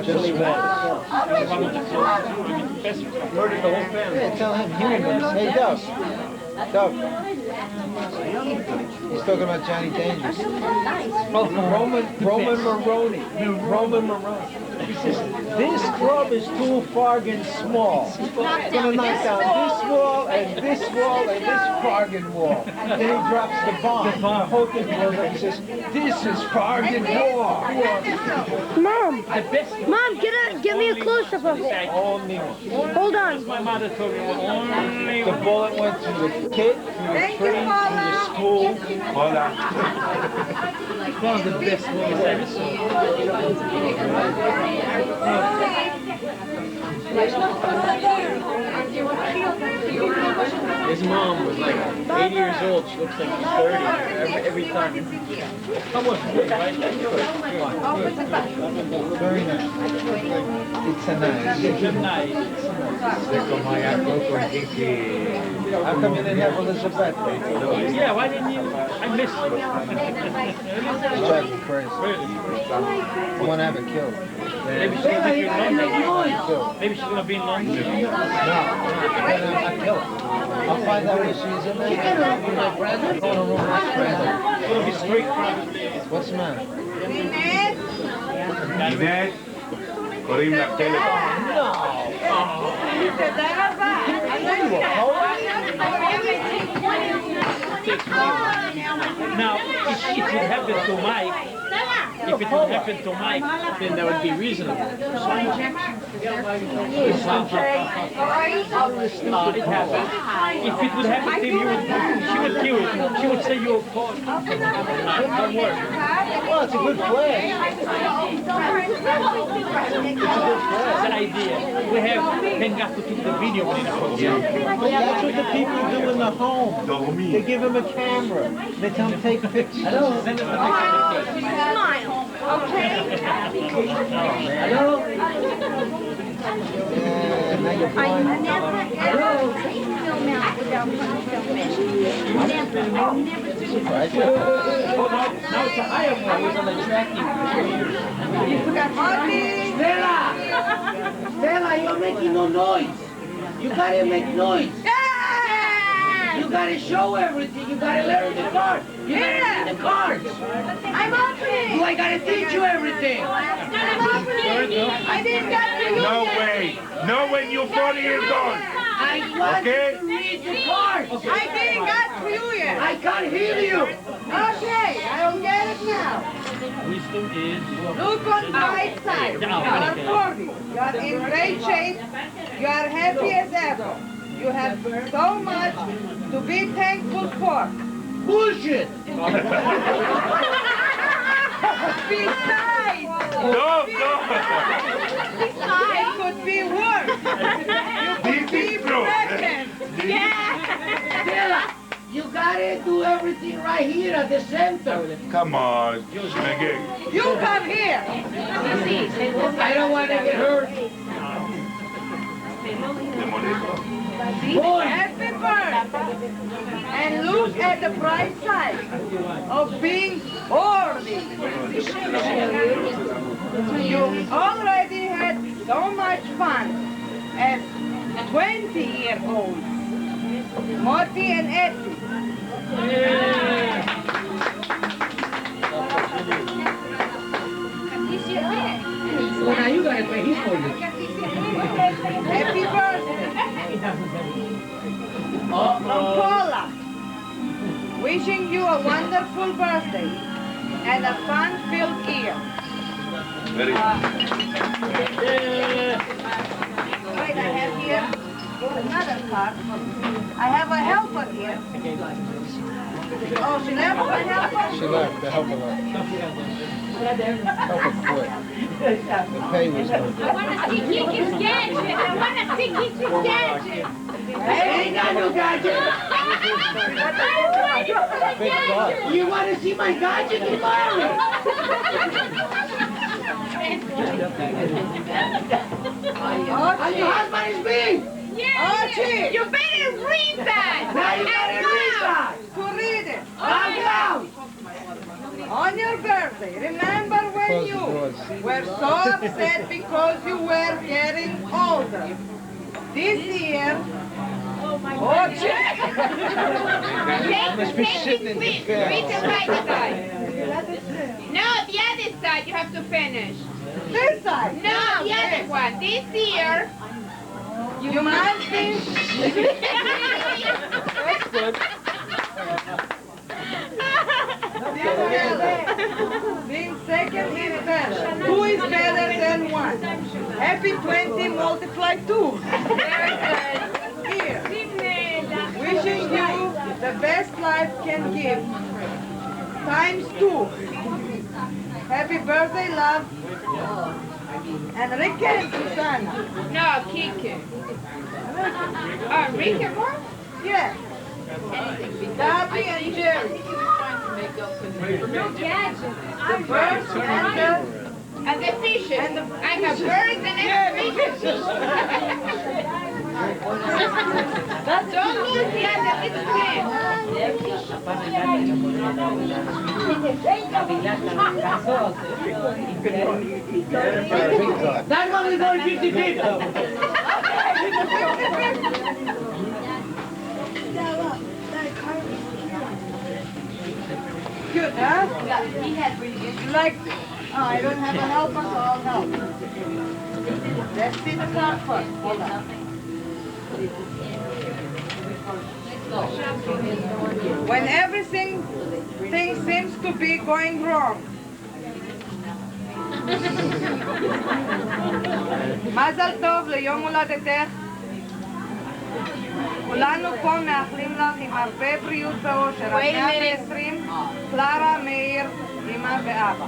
Just bad. Murdered the whole family. Yeah, tell him humans. Hey, Dov. Dov. He's talking about Johnny Daniels. Oh, Roman Maroney. Roman Maroney. He says, this club is too fargan small. It's gonna knock down this wall and this wall and this fargan wall. Then he drops the bomb. The whole thing goes up. He says, this is fargan war. Mom, get me a close-up of it. Only one. Hold on. My mother told me only The bullet went through the kid, through the tree, through the school. Hola. one of the best movies I ever saw. His mom was like 80 years old. She looks like she's 30 every time. Almost good, right? Very nice. It's a nice. It's a nice. How come you didn't have Elizabeth? Yeah, why didn't you? I missed it. It's driving me crazy. I want to have it killed. Maybe she's gonna be in London. Maybe she's gonna be in London. No, I'm kill her. I'll find out where she is in there. I'm going to room my friend. It's gonna be straight probably. What's the matter? נינט, קוראים לך טלפון. Now, if it would happen to Mike, then that would be reasonable. It happened. If it would happen to you, she would kill it. She would say you're caught. Don't worry. Well, it's a good flash. It's an idea. We have got to take the video when it's called. That's what the people do in the home. They give him a camera. They tell him take pictures. Send us the picture. Smile, okay? Hello? Now you're I blind. never ever take film out without putting film in. Never. I'll never do it. Right? Oh, now it's a higher one. It was on the tracking for years. Stella, you're making no noise. You gotta make noise. You gotta show everything. You gotta learn the cards. You gotta read the cards. I'm opening. I gotta teach you everything. I'm opening. I didn't get to you No yet. way. No when you're 40 years old. I want Okay. you to read the cards. I didn't get to you yet. I can't hear you. Okay, I'll get it now. Wisdom is... Look on the right side. You are 40. You are in great shape. You are happy as ever. You have so much to be thankful for. Bullshit. Besides, No. it could be worse. You could be pregnant. Stella, you gotta do everything right here at the center. Come on. Shmegeg. You come here. I don't want to get hurt. Happy birthday. And look at the bright side of being 40. You already had so much fun as 20-year-olds. Morty and Etty. Well, now you gotta pay his for you. Happy birthday. From Paula. Wishing you a wonderful birthday and a fun-filled year. Very good. Wait, I have here another card. I have a helper here. Oh, she left the helper? She left, the helper left. Helper quit. The pay was good. I want to see Kiki's gadget. I want to see Kiki's gadget. Hey, ain't got no gadget. Big butt. You want to see my gadget? You buy it. And your husband is big. Yeah, you better read that. Now you gotta read that. To read it. Out loud. On your birthday, remember when you were so upset because you were getting older. This year, oh, check! Must be sitting in the Read bed. the right side. No, the other side you have to finish. This side. No, the other one. This year. You must be. That's good. Being second is better. 2 is better than 1. Happy 20 multiply 2. Here. Wishing you the best life can give. Times 2. Happy birthday, love. Enrique and Susana. No, Kiki. Oh, Ricky more? Yeah. Gabby and Jerry. No gadgets. The birds And the fishes. And the I have birds and fishes. Don't lose the other. It's That one is going 50-50. Good, huh? You like this? Oh, I don't have a helper, so I'll help. Let's see the card first. Hold on. When everything seems to be going wrong. מזל טוב ליום הולדתך. כולנו פה מאחלים לך עם הרבה בריאות ואושר. עד 120, קלרה, מאיר, אמא ואבא.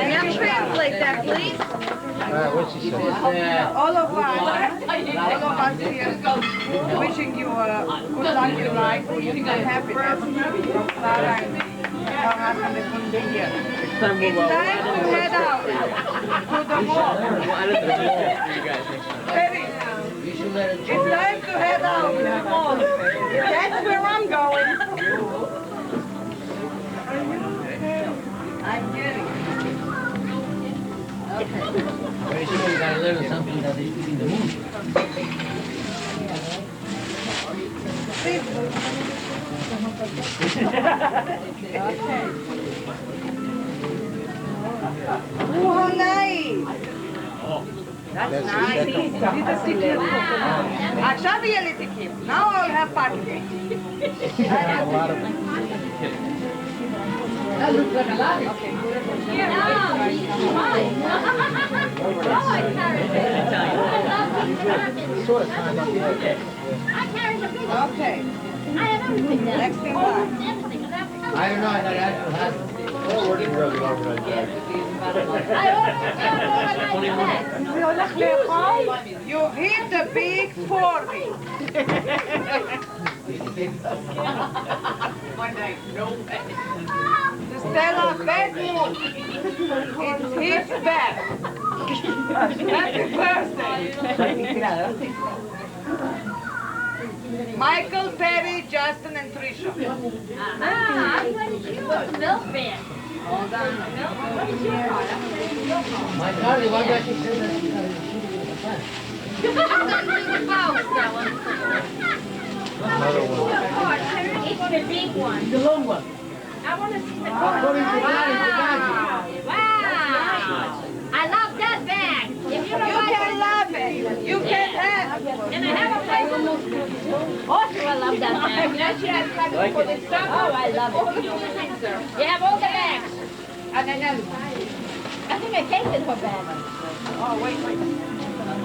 Now translate that, please. What's she say? All of us here, wishing you a good luck in life and happiness from Clara and her husband that couldn't be here. It's time to head out to the mall. Betty, it's time to head out to the mall. That's where I'm going. I'm getting it. Very soon you gotta learn something that they speak in the movie. Ooh, how nice! That's nice. See the sticker? עכשיו יהיה לי תיקים. Now I'll have packages. That looks like a lot. Okay. Next thing on. I don't know, I gotta ask your husband. You hit the big 40. The Stella bad mood. It hits back. Happy birthday. Michael, Perry, Justin, and Trisha. Hold on. My darling, why don't you say that she's gonna shoot you in the pants? Another one. It's the big one. The long one. I want to see the According to wow. Daddy, I love that bag. If you don't You like can love it. You can have it. Can I have a plate? Also, I love that bag. Oh, I love it. You have all the bags. I think I tasted her bag. Oh, wait.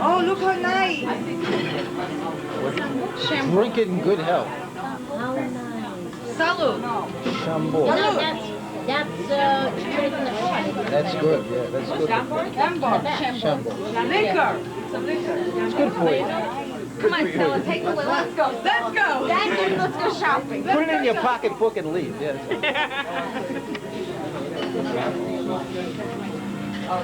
Oh, look how nice. Drink it in good health. How nice. Salud. Shambo. No, that's straight from the pot. That's good, yeah, that's good. Shambo. Liquor. Some liquor. It's good for you. Come on, Stella, take the wheel. Let's go. Let's go. Let's go shopping. Put it in your pocketbook and leave, yes. Oh,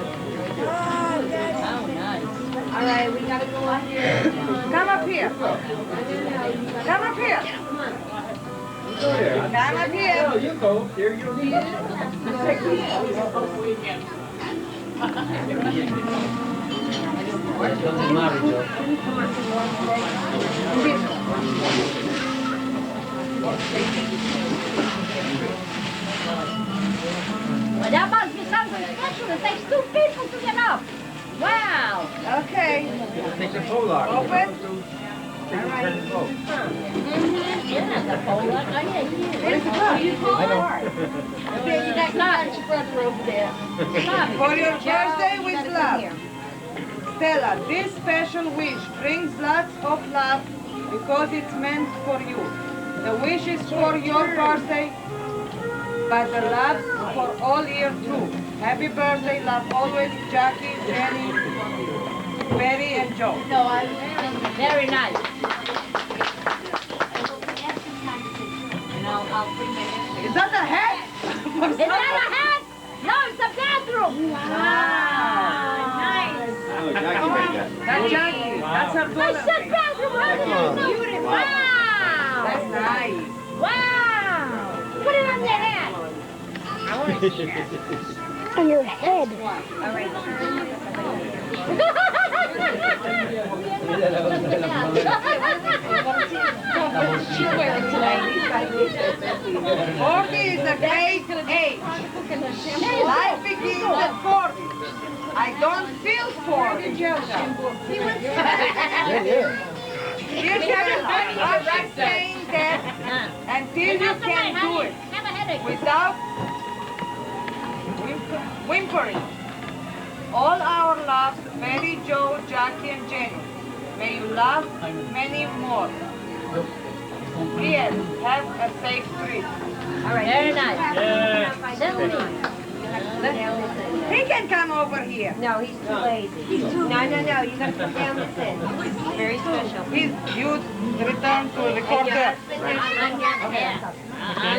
nice. All right, we gotta go up here. Come up here. Come up here. Come up here. Oh, you go. There you go. Well, that must be something special. It takes 2 people to get up. Wow. Okay. Take the polar. Open. Yeah, the pole. Oh, yeah, Where's the cup? I know. That's not brother over there. For your birthday with love. Stella, this special wish brings lots of love because it's meant for you. The wish is for your birthday, but the love for all year too. Happy birthday, love always, Jackie, Jenny, Mary, and Joe. Very nice. Is that a hat? Is that a hat? No, it's a bathroom. Wow. Nice. Oh, Jackie made that. That's Jackie. That's her I daughter. said bathroom. How did you know? Wow. That's nice. Wow. Put it on your hat. I want to see that. On your head. All right. She'll wear it today. 40 is a great age. Life begins at 40. I don't feel 40. Yeah. I'm just saying that until you can do it without whimpering. All our loves, Mary, Joe, Jackie, and Jenny. May you love many more. P.S. Have a safe trip. All right. Very nice. He can come over here. No, he's too lazy. No, you gotta put down the thing. Very special. You return to record that. I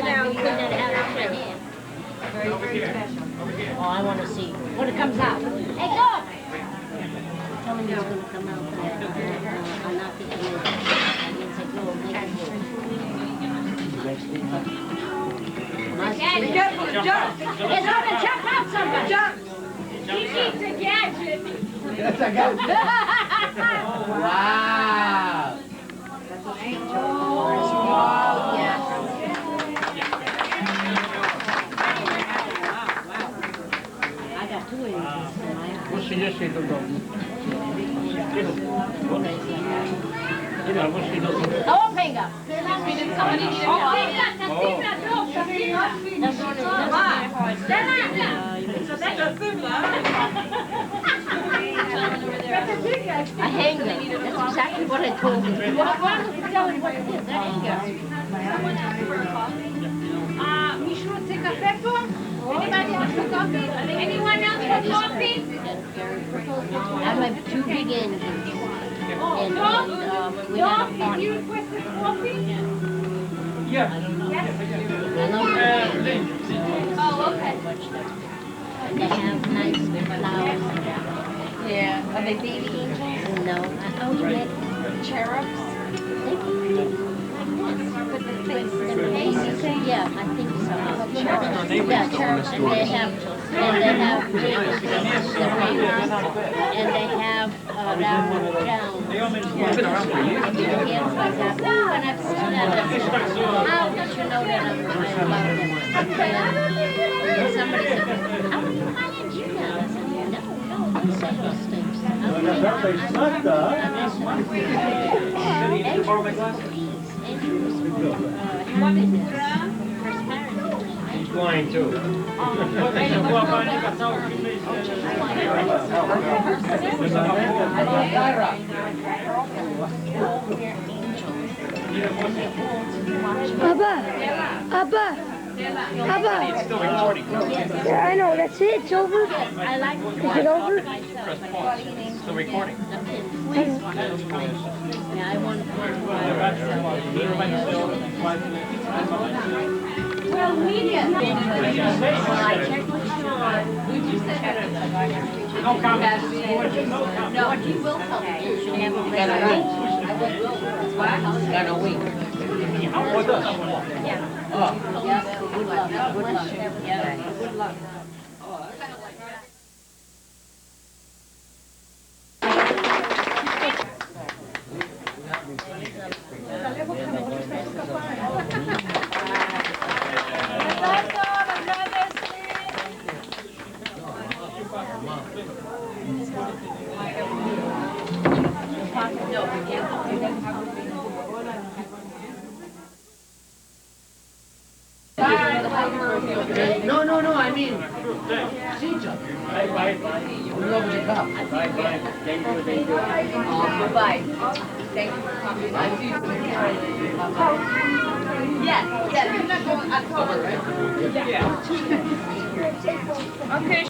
know, you couldn't have it on your hand. Very, very special. Oh, I want to see when it comes out. Hey, go! Tell him he's going to come out. I'm not thinking of it. I'm going to say, go, make it Be careful, jump. He's going to jump out somebody. Jump. He needs a gadget. That's a guy. Wow. Oh, yeah. I got 2 of these. What's the yesterday, Dov? Oh, venga. A hanger. That's exactly what I told him. What was he telling what it is? A hanger. Michelle, take a pepper. Anybody else for coffee? Anyone else for coffee? I have 2 big engines. And we had a party. You requested coffee? Yeah. Oh, okay. And they have nice flowers. Yeah. Are they baby angels? No. Oh, yeah. Cherubs? With the face. Yeah, I think so. Yeah, cherubs. And they have and they have James and they have down. When I've seen that, how did you know that I love them? And somebody said, how did you know? I said, no, don't say those things. He's flying too. Abba, It's still recording. yeah, I know, that's it, it's over. I like Is it over? Still recording. Yeah, I want well, media. I checked with Sean. No comment. No, he will come. Got a week. With us. Yeah. Oh. Yes, good luck. Good luck. Yeah, good luck. No, I mean, see each other. Bye. Bring over your cup. Bye. Thank you. Goodbye. Thank you for coming. Yes, you're not going October, right? Yeah. Okay.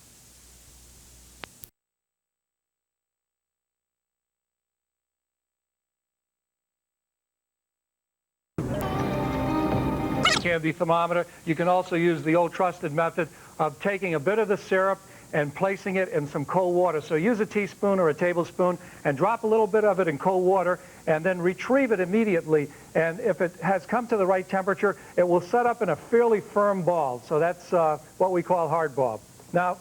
Candy thermometer. You can also use the old trusted method of taking a bit of the syrup and placing it in some cold water. So use a teaspoon or a tablespoon and drop a little bit of it in cold water and then retrieve it immediately. And if it has come to the right temperature, it will set up in a fairly firm ball. So that's what we call hard ball. Now,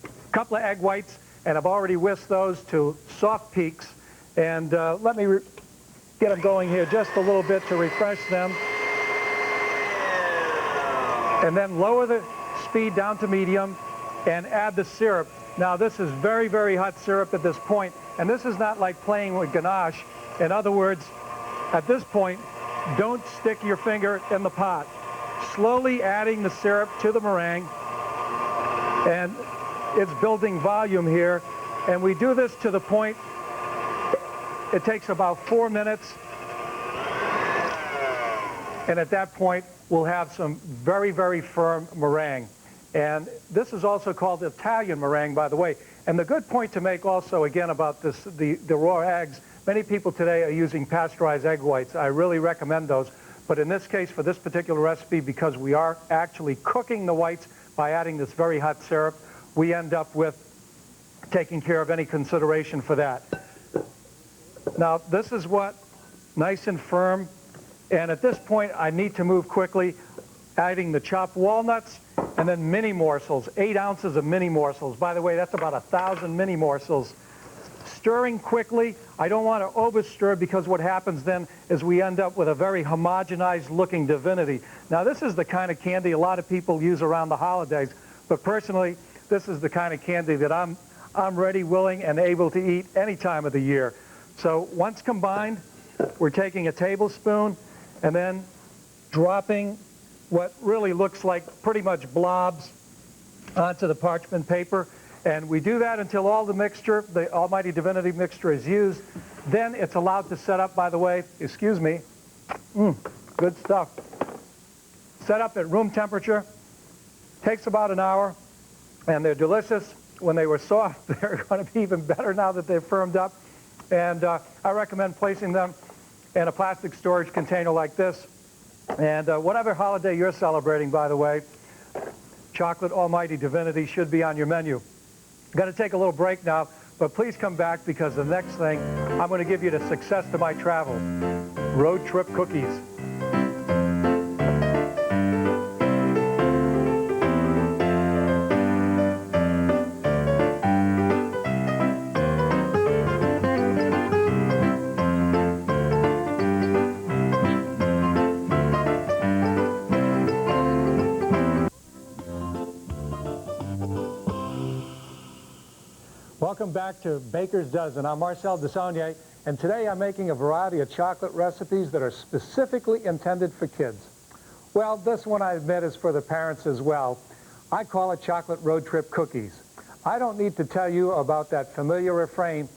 a couple of egg whites, and I've already whisked those to soft peaks. And let me get them going here just a little bit to refresh them. And then lower the speed down to medium and add the syrup. Now this is very, very hot syrup at this point, and this is not like playing with ganache. In other words, at this point, don't stick your finger in the pot. Slowly adding the syrup to the meringue, and it's building volume here. And we do this to the point, it takes about 4 minutes. And at that point, we'll have some very, very firm meringue. And this is also called Italian meringue, by the way. And the good point to make also, again, about this, the raw eggs, many people today are using pasteurized egg whites. I really recommend those. But in this case, for this particular recipe, because we are actually cooking the whites by adding this very hot syrup, we end up with taking care of any consideration for that. Now, this is what, nice and firm. And at this point, I need to move quickly, adding the chopped walnuts and then mini morsels, 8 ounces of mini morsels. By the way, that's about 1,000 mini morsels. Stirring quickly. I don't want to overstir because what happens then is we end up with a very homogenized looking divinity. Now, this is the kind of candy a lot of people use around the holidays, but personally, this is the kind of candy that I'm ready, willing, and able to eat any time of the year. So once combined, we're taking a tablespoon and then dropping what really looks like pretty much blobs onto the parchment paper. And we do that until all the mixture, the Almighty Divinity mixture, is used. Then it's allowed to set up, by the way, excuse me, good stuff. Set up at room temperature, takes about an hour, and they're delicious. When they were soft, they're going to be even better now that they've firmed up. And I recommend placing them in a plastic storage container like this. And whatever holiday you're celebrating, by the way, chocolate Almighty Divinity should be on your menu. I'm going to take a little break now, but please come back because the next thing, I'm going to give you the success to my travel. Road trip cookies. Welcome back to Baker's Dozen. I'm Marcel Desaulniers, and today I'm making a variety of chocolate recipes that are specifically intended for kids. Well, this one, I admit, is for the parents as well. I call it chocolate road trip cookies. I don't need to tell you about that familiar refrain,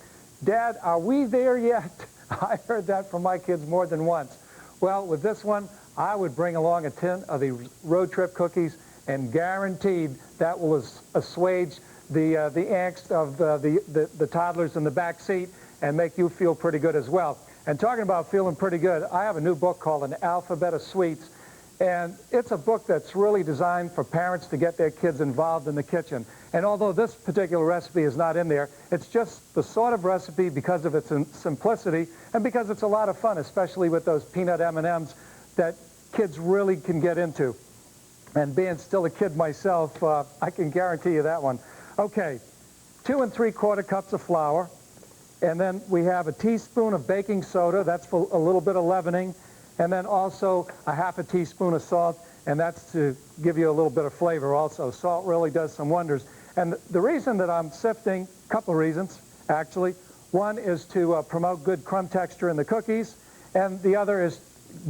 "Dad, are we there yet?" I heard that from my kids more than once. Well, with this one, I would bring along a tin of the road trip cookies, and guaranteed that will assuage the angst of the toddlers in the back seat and make you feel pretty good as well. And talking about feeling pretty good, I have a new book called An Alphabet of Sweets, and it's a book that's really designed for parents to get their kids involved in the kitchen. And although this particular recipe is not in there, it's just the sort of recipe because of its simplicity and because it's a lot of fun, especially with those peanut M&Ms that kids really can get into. And being still a kid myself, I can guarantee you that one. Okay, 2 3/4 cups of flour, and then we have a teaspoon of baking soda. That's for a little bit of leavening, and then also a half a teaspoon of salt, and that's to give you a little bit of flavor also. Salt really does some wonders. And the reason that I'm sifting, a couple of reasons, actually. One is to promote good crumb texture in the cookies, and the other is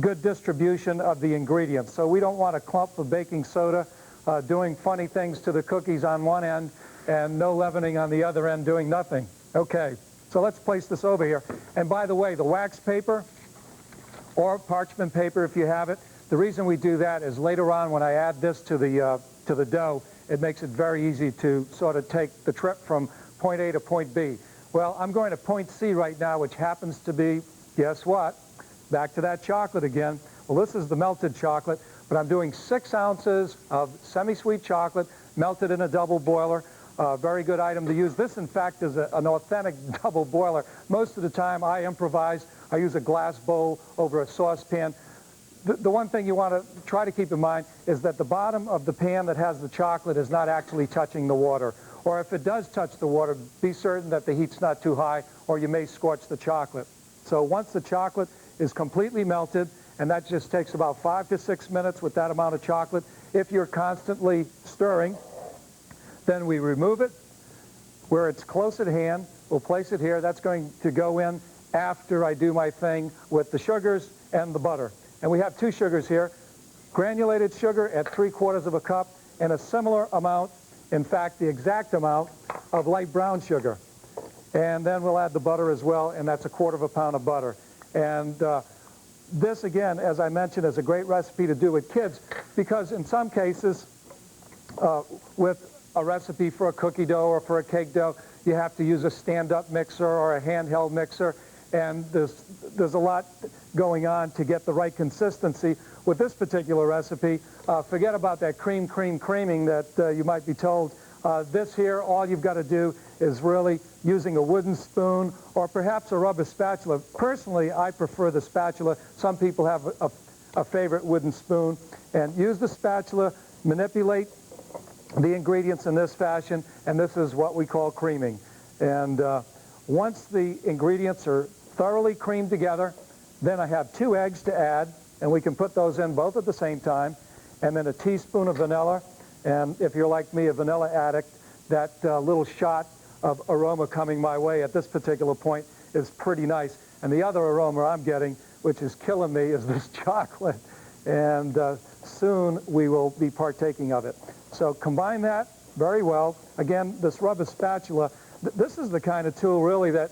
good distribution of the ingredients. So we don't want a clump of baking soda doing funny things to the cookies on one end and no leavening on the other end doing nothing. Okay, so let's place this over here. And by the way, the wax paper or parchment paper, if you have it, the reason we do that is later on when I add this to the dough, it makes it very easy to sort of take the trip from point A to point B. Well, I'm going to point C right now, which happens to be, guess what? Back to that chocolate again. Well, this is the melted chocolate, but I'm doing 6 ounces of semi-sweet chocolate melted in a double boiler. Very good item to use. This, in fact, is an authentic double boiler. Most of the time, I improvise. I use a glass bowl over a saucepan. The one thing you want to try to keep in mind is that the bottom of the pan that has the chocolate is not actually touching the water. Or if it does touch the water, be certain that the heat's not too high, or you may scorch the chocolate. So once the chocolate is completely melted, and that just takes about 5 to 6 minutes with that amount of chocolate, if you're constantly stirring, then we remove it where it's close at hand. We'll place it here. That's going to go in after I do my thing with the sugars and the butter. And we have 2 sugars here, granulated sugar at 3/4 of a cup, and a similar amount, in fact, the exact amount of light brown sugar. And then we'll add the butter as well, and that's 1/4 pound of butter. And this, again, as I mentioned, is a great recipe to do with kids because in some cases, with a recipe for a cookie dough or for a cake dough, you have to use a stand-up mixer or a handheld mixer, and there's a lot going on to get the right consistency. With this particular recipe, forget about that creaming that you might be told. This here, all you've got to do is really using a wooden spoon or perhaps a rubber spatula. Personally, I prefer the spatula. Some people have a favorite wooden spoon. And use the spatula, manipulate the ingredients in this fashion, and this is what we call creaming. And once the ingredients are thoroughly creamed together, then I have 2 eggs to add, and we can put those in both at the same time, and then a teaspoon of vanilla. And if you're like me, a vanilla addict, that little shot of aroma coming my way at this particular point is pretty nice. And the other aroma I'm getting, which is killing me, is this chocolate. And soon we will be partaking of it. So combine that very well. Again, this rubber spatula, this is the kind of tool really that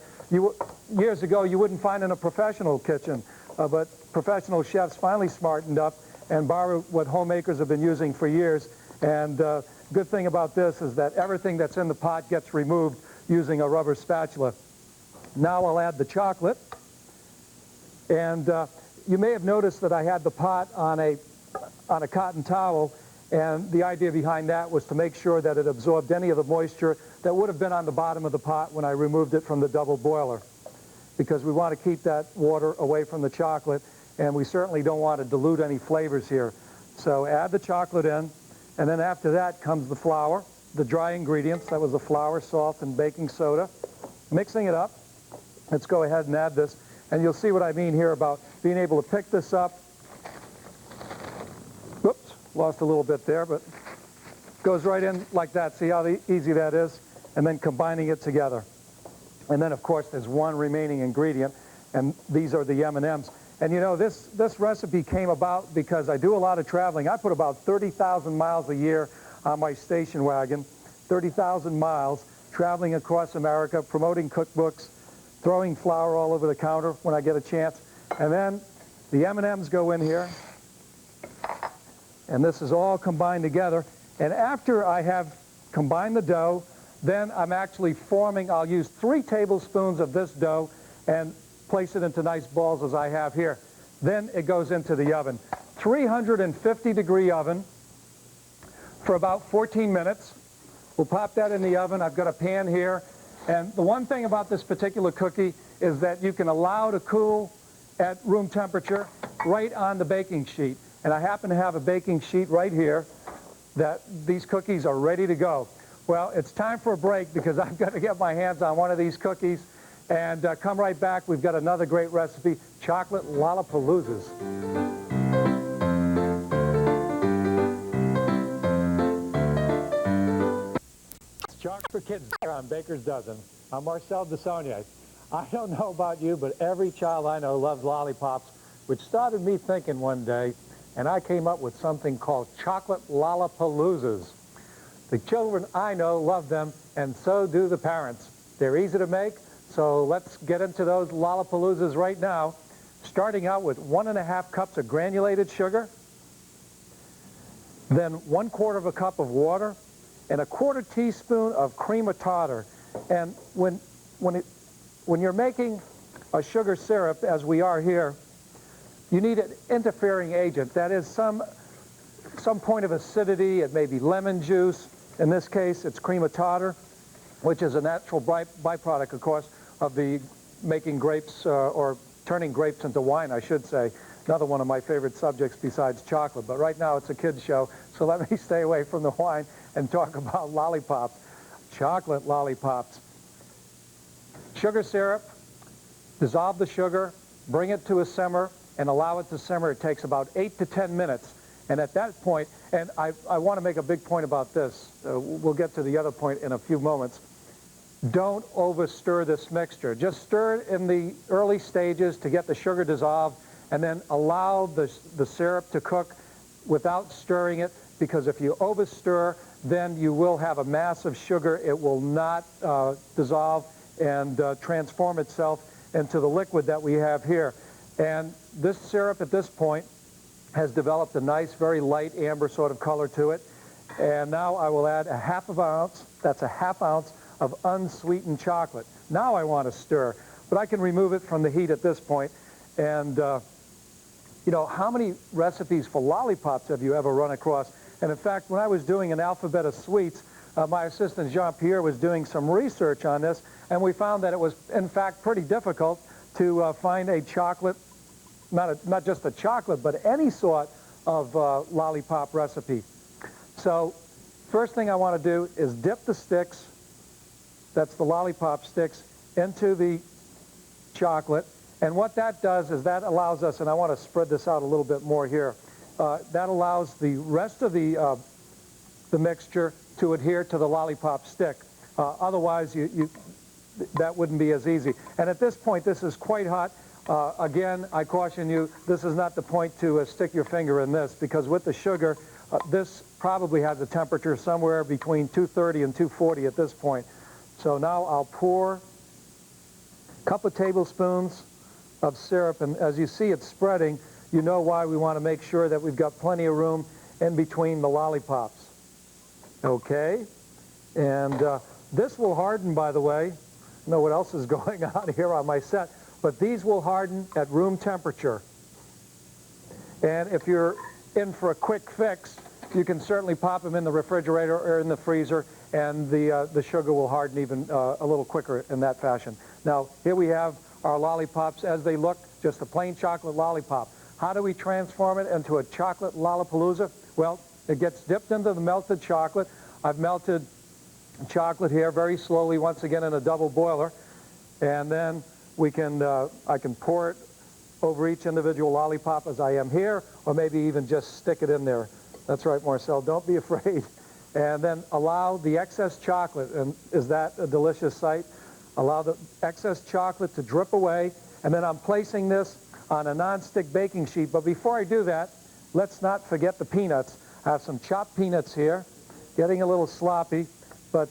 years ago you wouldn't find in a professional kitchen. But professional chefs finally smartened up and borrowed what homemakers have been using for years. And good thing about this is that everything that's in the pot gets removed using a rubber spatula. Now I'll add the chocolate. And you may have noticed that I had the pot on a cotton towel, and the idea behind that was to make sure that it absorbed any of the moisture that would have been on the bottom of the pot when I removed it from the double boiler, because we want to keep that water away from the chocolate, and we certainly don't want to dilute any flavors here. So add the chocolate in, and then after that comes the flour, the dry ingredients. That was the flour, salt, and baking soda. Mixing it up. Let's go ahead and add this, and you'll see what I mean here about being able to pick this up. Whoops, lost a little bit there, but goes right in like that. See how easy that is? and then combining it together. And then, of course, there's one remaining ingredient, and these are the M&Ms. And you know, this recipe came about because I do a lot of traveling. I put about 30,000 miles a year on my station wagon, 30,000 miles, traveling across America, promoting cookbooks, throwing flour all over the counter when I get a chance. And then the M&Ms go in here, and this is all combined together. And after I have combined the dough, then I'm actually forming, I'll use 3 tablespoons of this dough and place it into nice balls as I have here. Then it goes into the oven. 350-degree oven for about 14 minutes. We'll pop that in the oven. I've got a pan here. And the one thing about this particular cookie is that you can allow to cool at room temperature right on the baking sheet. And I happen to have a baking sheet right here that these cookies are ready to go. Well, it's time for a break because I've got to get my hands on one of these cookies. And come right back. We've got another great recipe, chocolate lollapaloozas. It's Chocolate for Kids here on Baker's Dozen. I'm Marcel Desaulniers. I don't know about you, but every child I know loves lollipops, which started me thinking one day, and I came up with something called chocolate lollapaloozas. The children I know love them, and so do the parents. They're easy to make, so let's get into those lollapaloozas right now, starting out with 1½ cups of granulated sugar, then 1/4 cup of water, and a 1/4 teaspoon of cream of tartar. And when you're making a sugar syrup, as we are here, you need an interfering agent. That is some point of acidity. It may be lemon juice. In this case, it's cream of tartar, which is a natural byproduct, of course, of the making grapes, or turning grapes into wine, I should say. Another one of my favorite subjects besides chocolate. But right now it's a kid's show, so let me stay away from the wine and talk about lollipops. Chocolate lollipops. Sugar syrup, dissolve the sugar, bring it to a simmer, and allow it to simmer. It takes about 8 to 10 minutes. And at that point, and I want to make a big point about this. We'll get to the other point in a few moments. Don't over stir this mixture. Just stir it in the early stages to get the sugar dissolved, and then allow the syrup to cook without stirring it, because if you over stir, then you will have a mass of sugar. It will not dissolve and transform itself into the liquid that we have here. And this syrup at this point has developed a nice, very light amber sort of color to it. And now I will add a 1/2 ounce, that's a 1/2 ounce of unsweetened chocolate. Now I want to stir, but I can remove it from the heat at this point. And you know, how many recipes for lollipops have you ever run across? And in fact, when I was doing an alphabet of sweets, my assistant Jean-Pierre was doing some research on this, and we found that it was, in fact, pretty difficult to find a chocolate, not just a chocolate, but any sort of lollipop recipe. So first thing I want to do is dip the sticks, that's the lollipop sticks, into the chocolate. And what that does is that allows us, and I want to spread this out a little bit more here, that allows the rest of the mixture to adhere to the lollipop stick. Otherwise, that wouldn't be as easy. And at this point, this is quite hot. Again, I caution you, this is not the point to stick your finger in this, because with the sugar, this probably has a temperature somewhere between 230 and 240 at this point. So now I'll pour a couple of tablespoons of syrup, and as you see it's spreading, you know why we want to make sure that we've got plenty of room in between the lollipops. Okay, and this will harden, by the way. I don't know what else is going on here on my set, but these will harden at room temperature. And if you're in for a quick fix, you can certainly pop them in the refrigerator or in the freezer, and the sugar will harden even a little quicker in that fashion. Now, here we have our lollipops as they look, just a plain chocolate lollipop. How do we transform it into a chocolate lollapalooza? Well, it gets dipped into the melted chocolate. I've melted chocolate here very slowly, once again in a double boiler, and then we can I can pour it over each individual lollipop as I am here, or maybe even just stick it in there. That's right, Marcel, don't be afraid. and then allow the excess chocolate, and is that a delicious sight? Allow the excess chocolate to drip away, and then I'm placing this on a non-stick baking sheet. But before I do that, let's not forget the peanuts. I have some chopped peanuts here, getting a little sloppy, but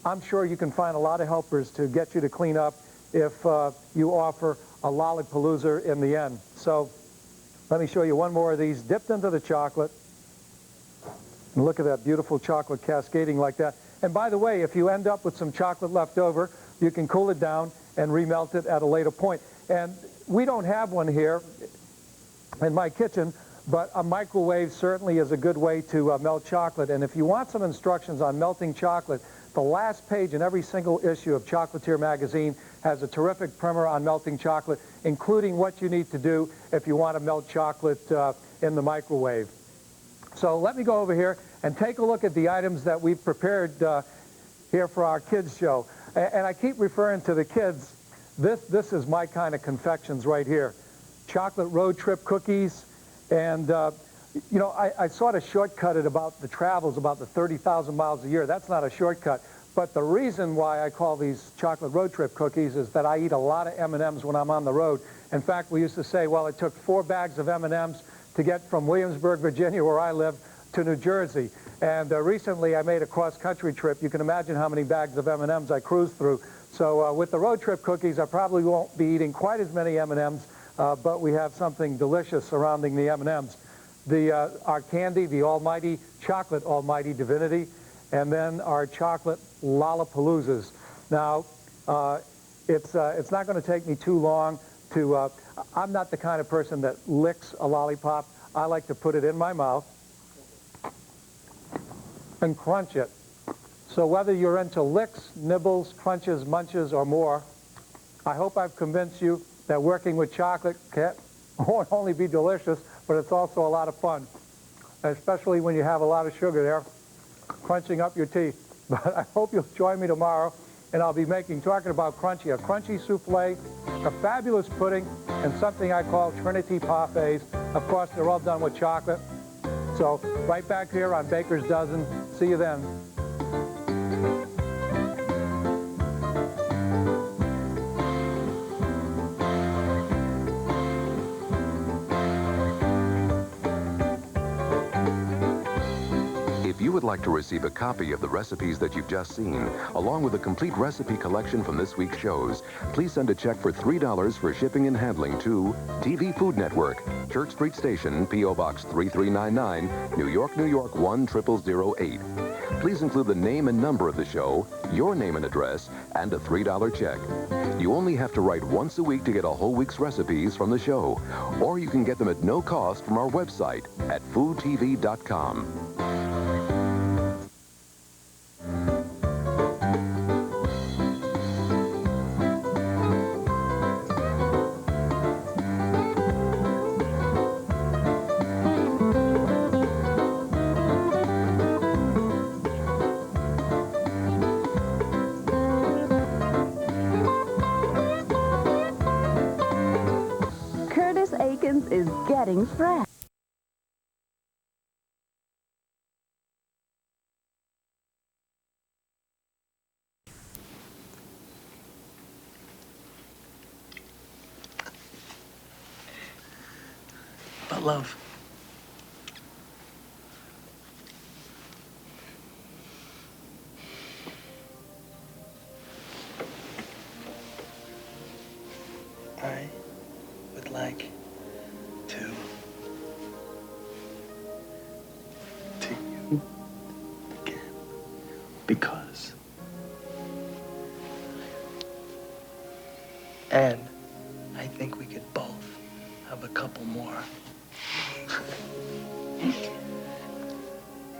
I'm sure you can find a lot of helpers to get you to clean up if you offer a lollipalooza in the end. So let me show you one more of these dipped into the chocolate. And look at that beautiful chocolate cascading like that. And by the way, if you end up with some chocolate left over, you can cool it down and remelt it at a later point. And we don't have one here in my kitchen, but a microwave certainly is a good way to melt chocolate. And if you want some instructions on melting chocolate, the last page in every single issue of Chocolatier magazine has a terrific primer on melting chocolate, including what you need to do if you want to melt chocolate in the microwave. So let me go over here and take a look at the items that we've prepared here for our kids show. And I keep referring to the kids. This is my kind of confections right here. Chocolate road trip cookies. And, you know, I sort of shortcutted about the travels, about the 30,000 miles a year. That's not a shortcut. But the reason why I call these chocolate road trip cookies is that I eat a lot of M&Ms when I'm on the road. In fact, we used to say, well, it took 4 bags of M&Ms to get from Williamsburg, Virginia, where I live, to New Jersey. And recently I made a cross-country trip. You can imagine how many bags of M&Ms I cruised through. So with the road trip cookies, I probably won't be eating quite as many M&Ms, but we have something delicious surrounding the M&Ms. Our candy, the almighty chocolate almighty divinity, and then our chocolate lollipaloozas. Now, it's not going to take me too long to, I'm not the kind of person that licks a lollipop. I like to put it in my mouth and crunch it. So whether you're into licks, nibbles, crunches, munches, or more, I hope I've convinced you that working with chocolate won't only be delicious, but it's also a lot of fun, especially when you have a lot of sugar there, crunching up your teeth. But I hope you'll join me tomorrow, and I'll be talking about crunchy, a crunchy souffle, a fabulous pudding, and something I call Trinity parfaits. Of course, they're all done with chocolate. So right back here on Baker's Dozen. See you then. If you would like to receive a copy of the recipes that you've just seen, along with a complete recipe collection from this week's shows, please send a check for $3 for shipping and handling to TV Food Network, Church Street Station, P.O. Box 3399, New York, New York 10008. Please include the name and number of the show, your name and address, and a $3 check. You only have to write once a week to get a whole week's recipes from the show, or you can get them at no cost from our website at foodtv.com. Is getting fresh. But love, I would like to you again, because and I think we could both have a couple more.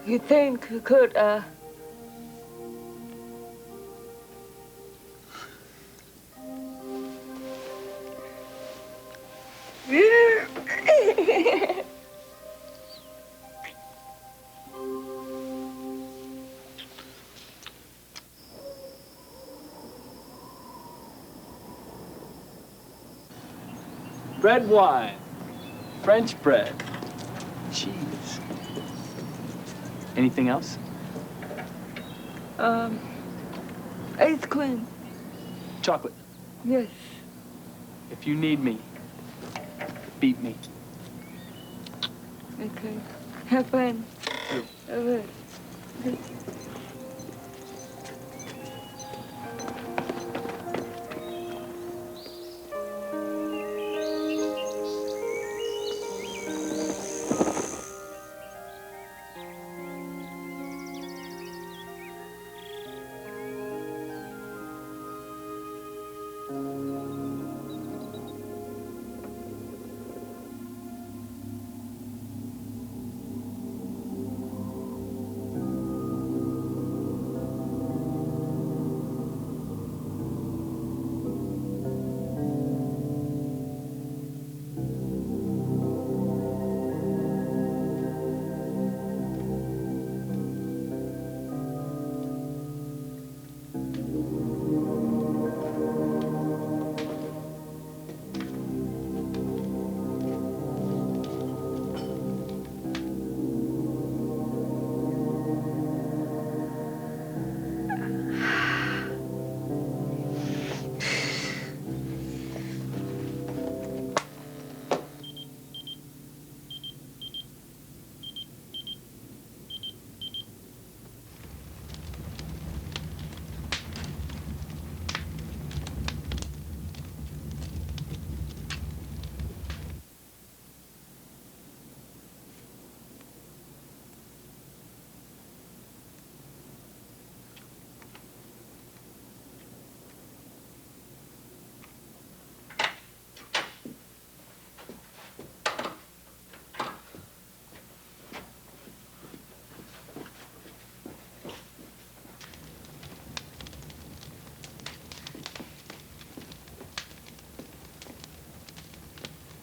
You think you could, Red wine, French bread, cheese. Anything else? Ice cream. Chocolate. Yes. If you need me, beat me. Okay. Have fun. Okay.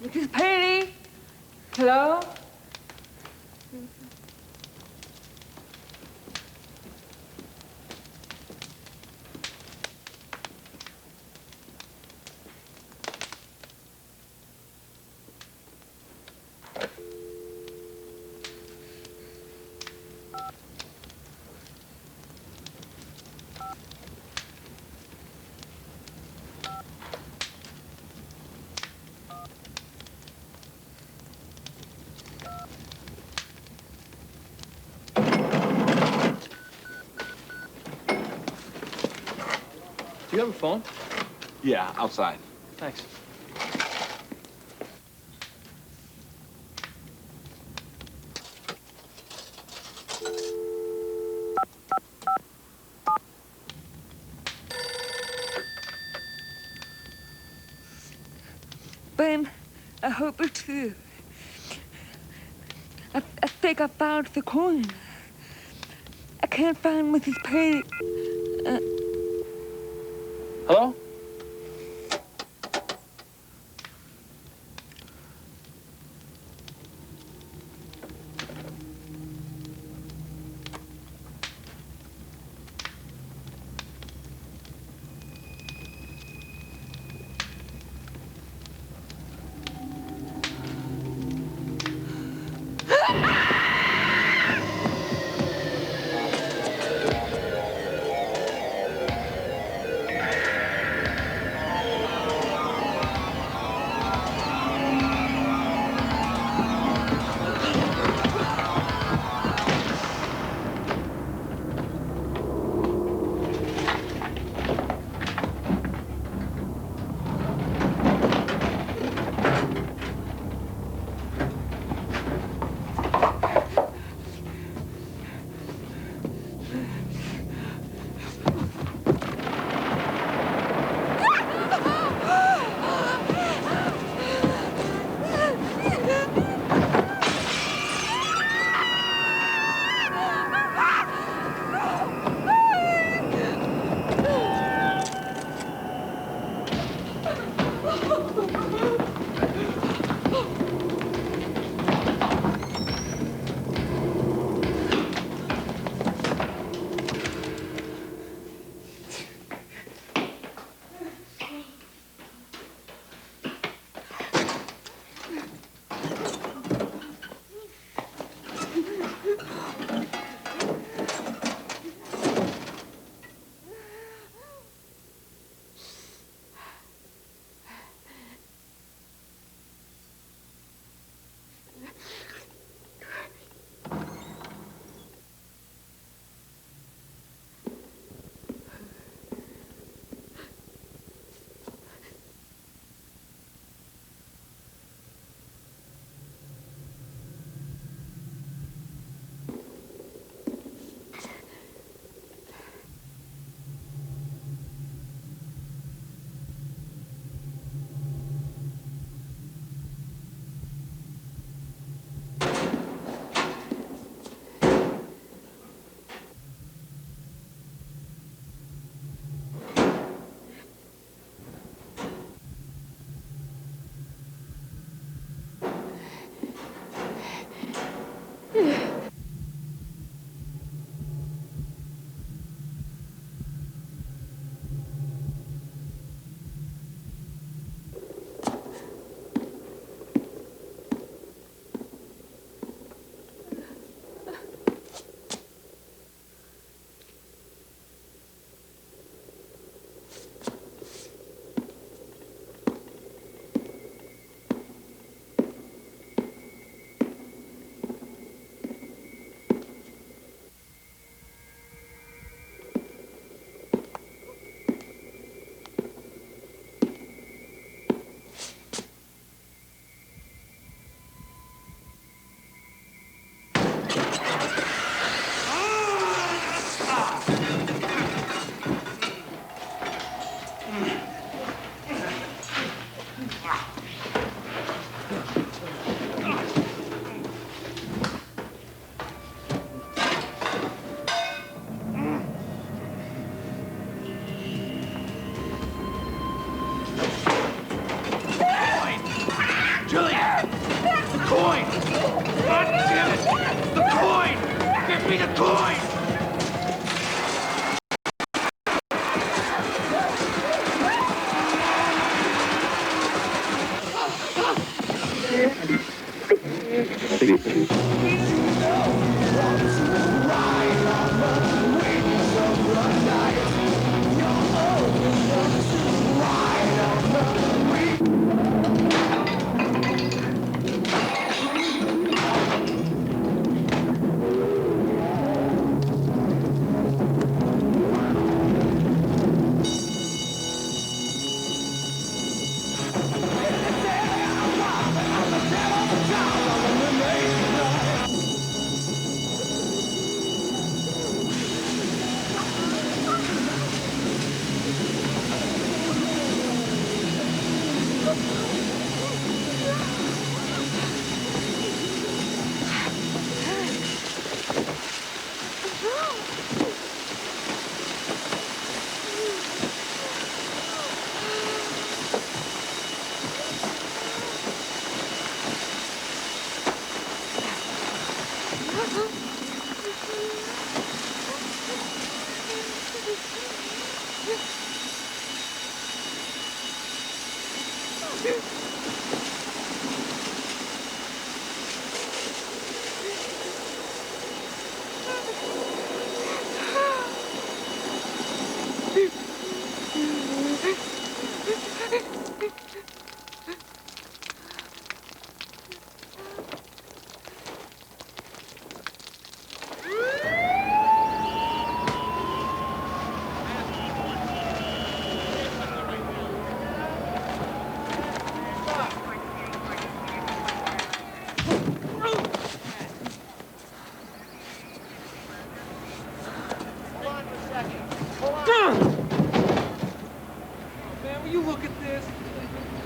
Mrs. Penny? Hello? Do you have a phone? Yeah, outside. Thanks. Ben, I hope it's you. I think I found the coin. I can't find Mrs. Penny. Hello?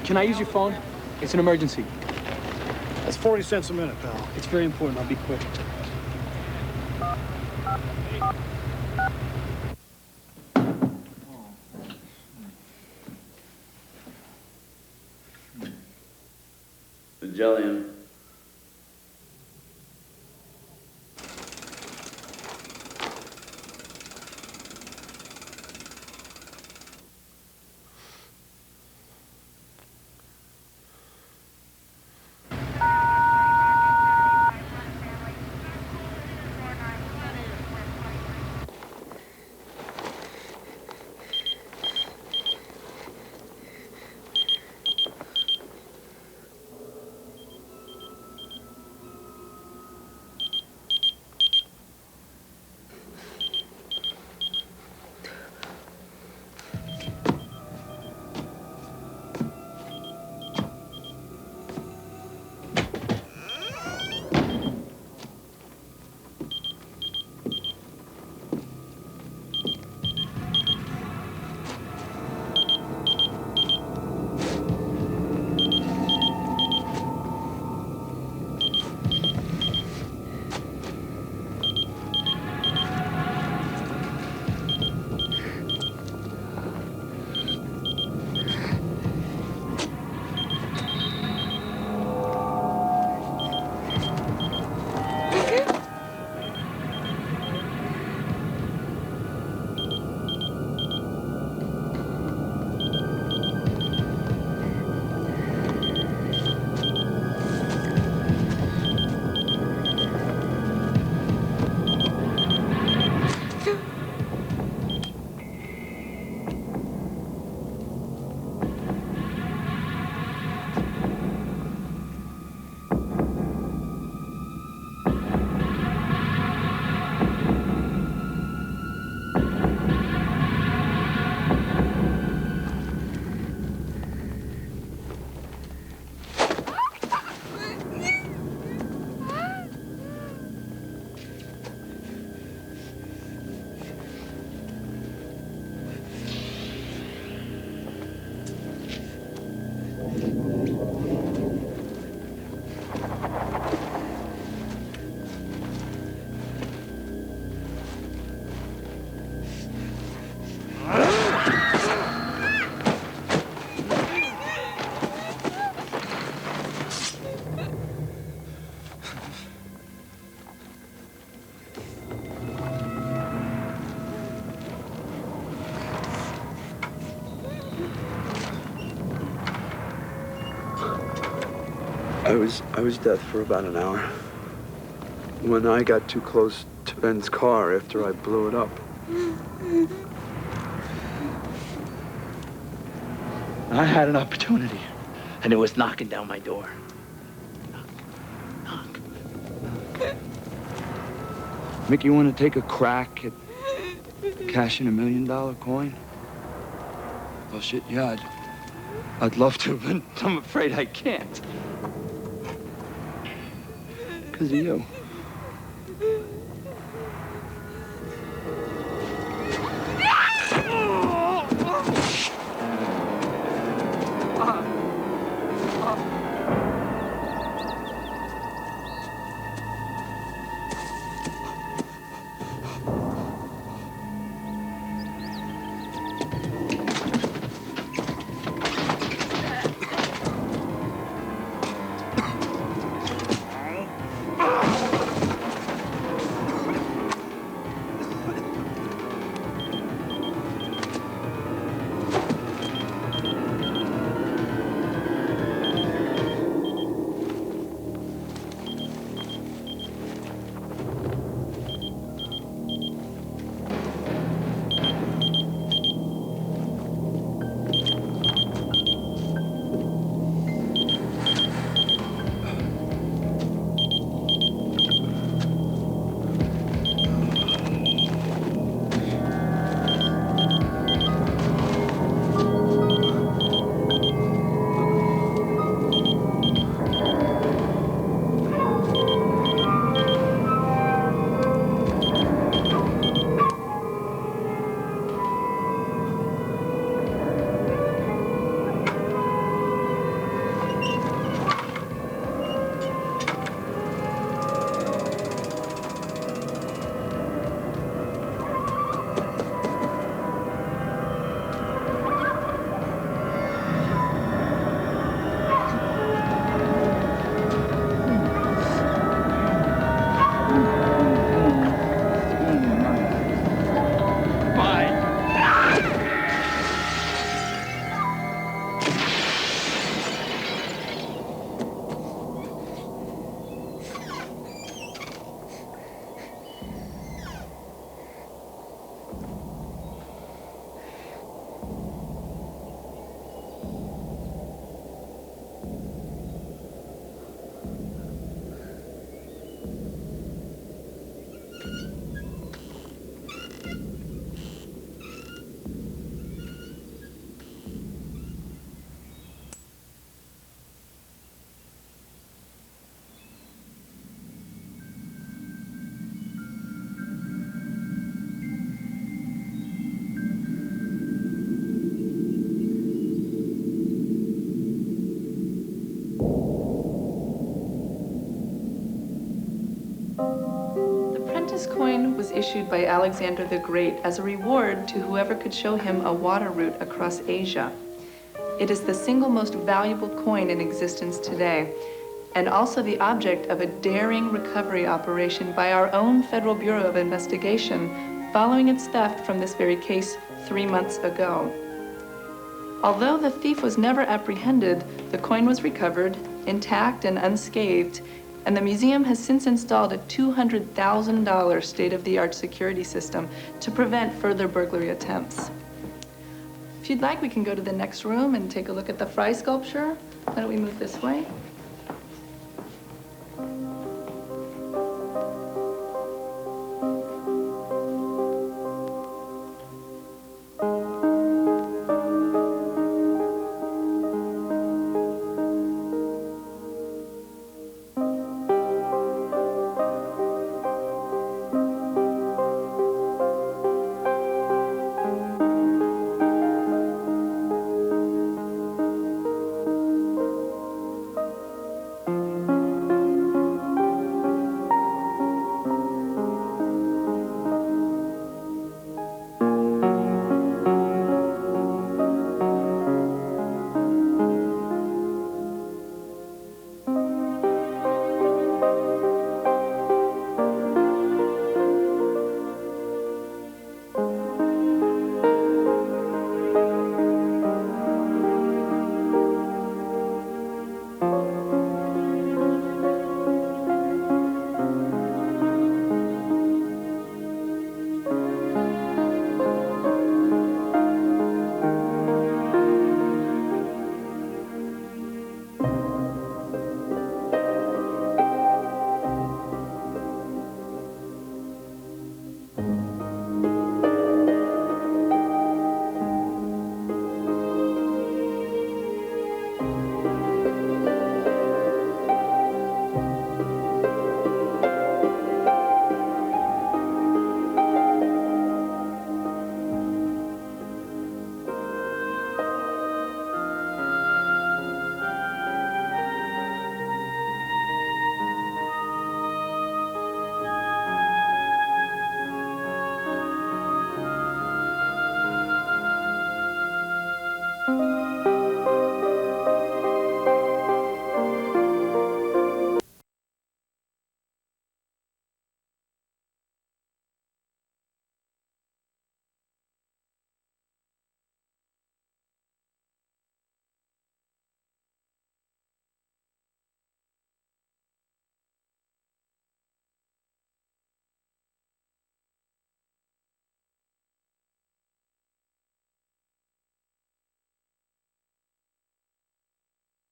Can I use your phone? It's an emergency. That's 40 cents a minute, pal. It's very important. I'll be quick. Jillian. I was dead for about an hour. When I got too close to Ben's car after I blew it up. I had an opportunity, and it was knocking down my door. Mick, you want to take a crack at cashing $1 million coin? Well, shit, yeah, I'd love to, but I'm afraid I can't. Because of you. issued by Alexander the Great as a reward to whoever could show him a water route across Asia. It is the single most valuable coin in existence today, and also the object of a daring recovery operation by our own Federal Bureau of Investigation following its theft from this very case 3 months ago. Although the thief was never apprehended, the coin was recovered, intact and unscathed, and the museum has since installed a $200,000 state-of-the-art security system to prevent further burglary attempts. If you'd like, we can go to the next room and take a look at the Fry sculpture. Why don't we move this way?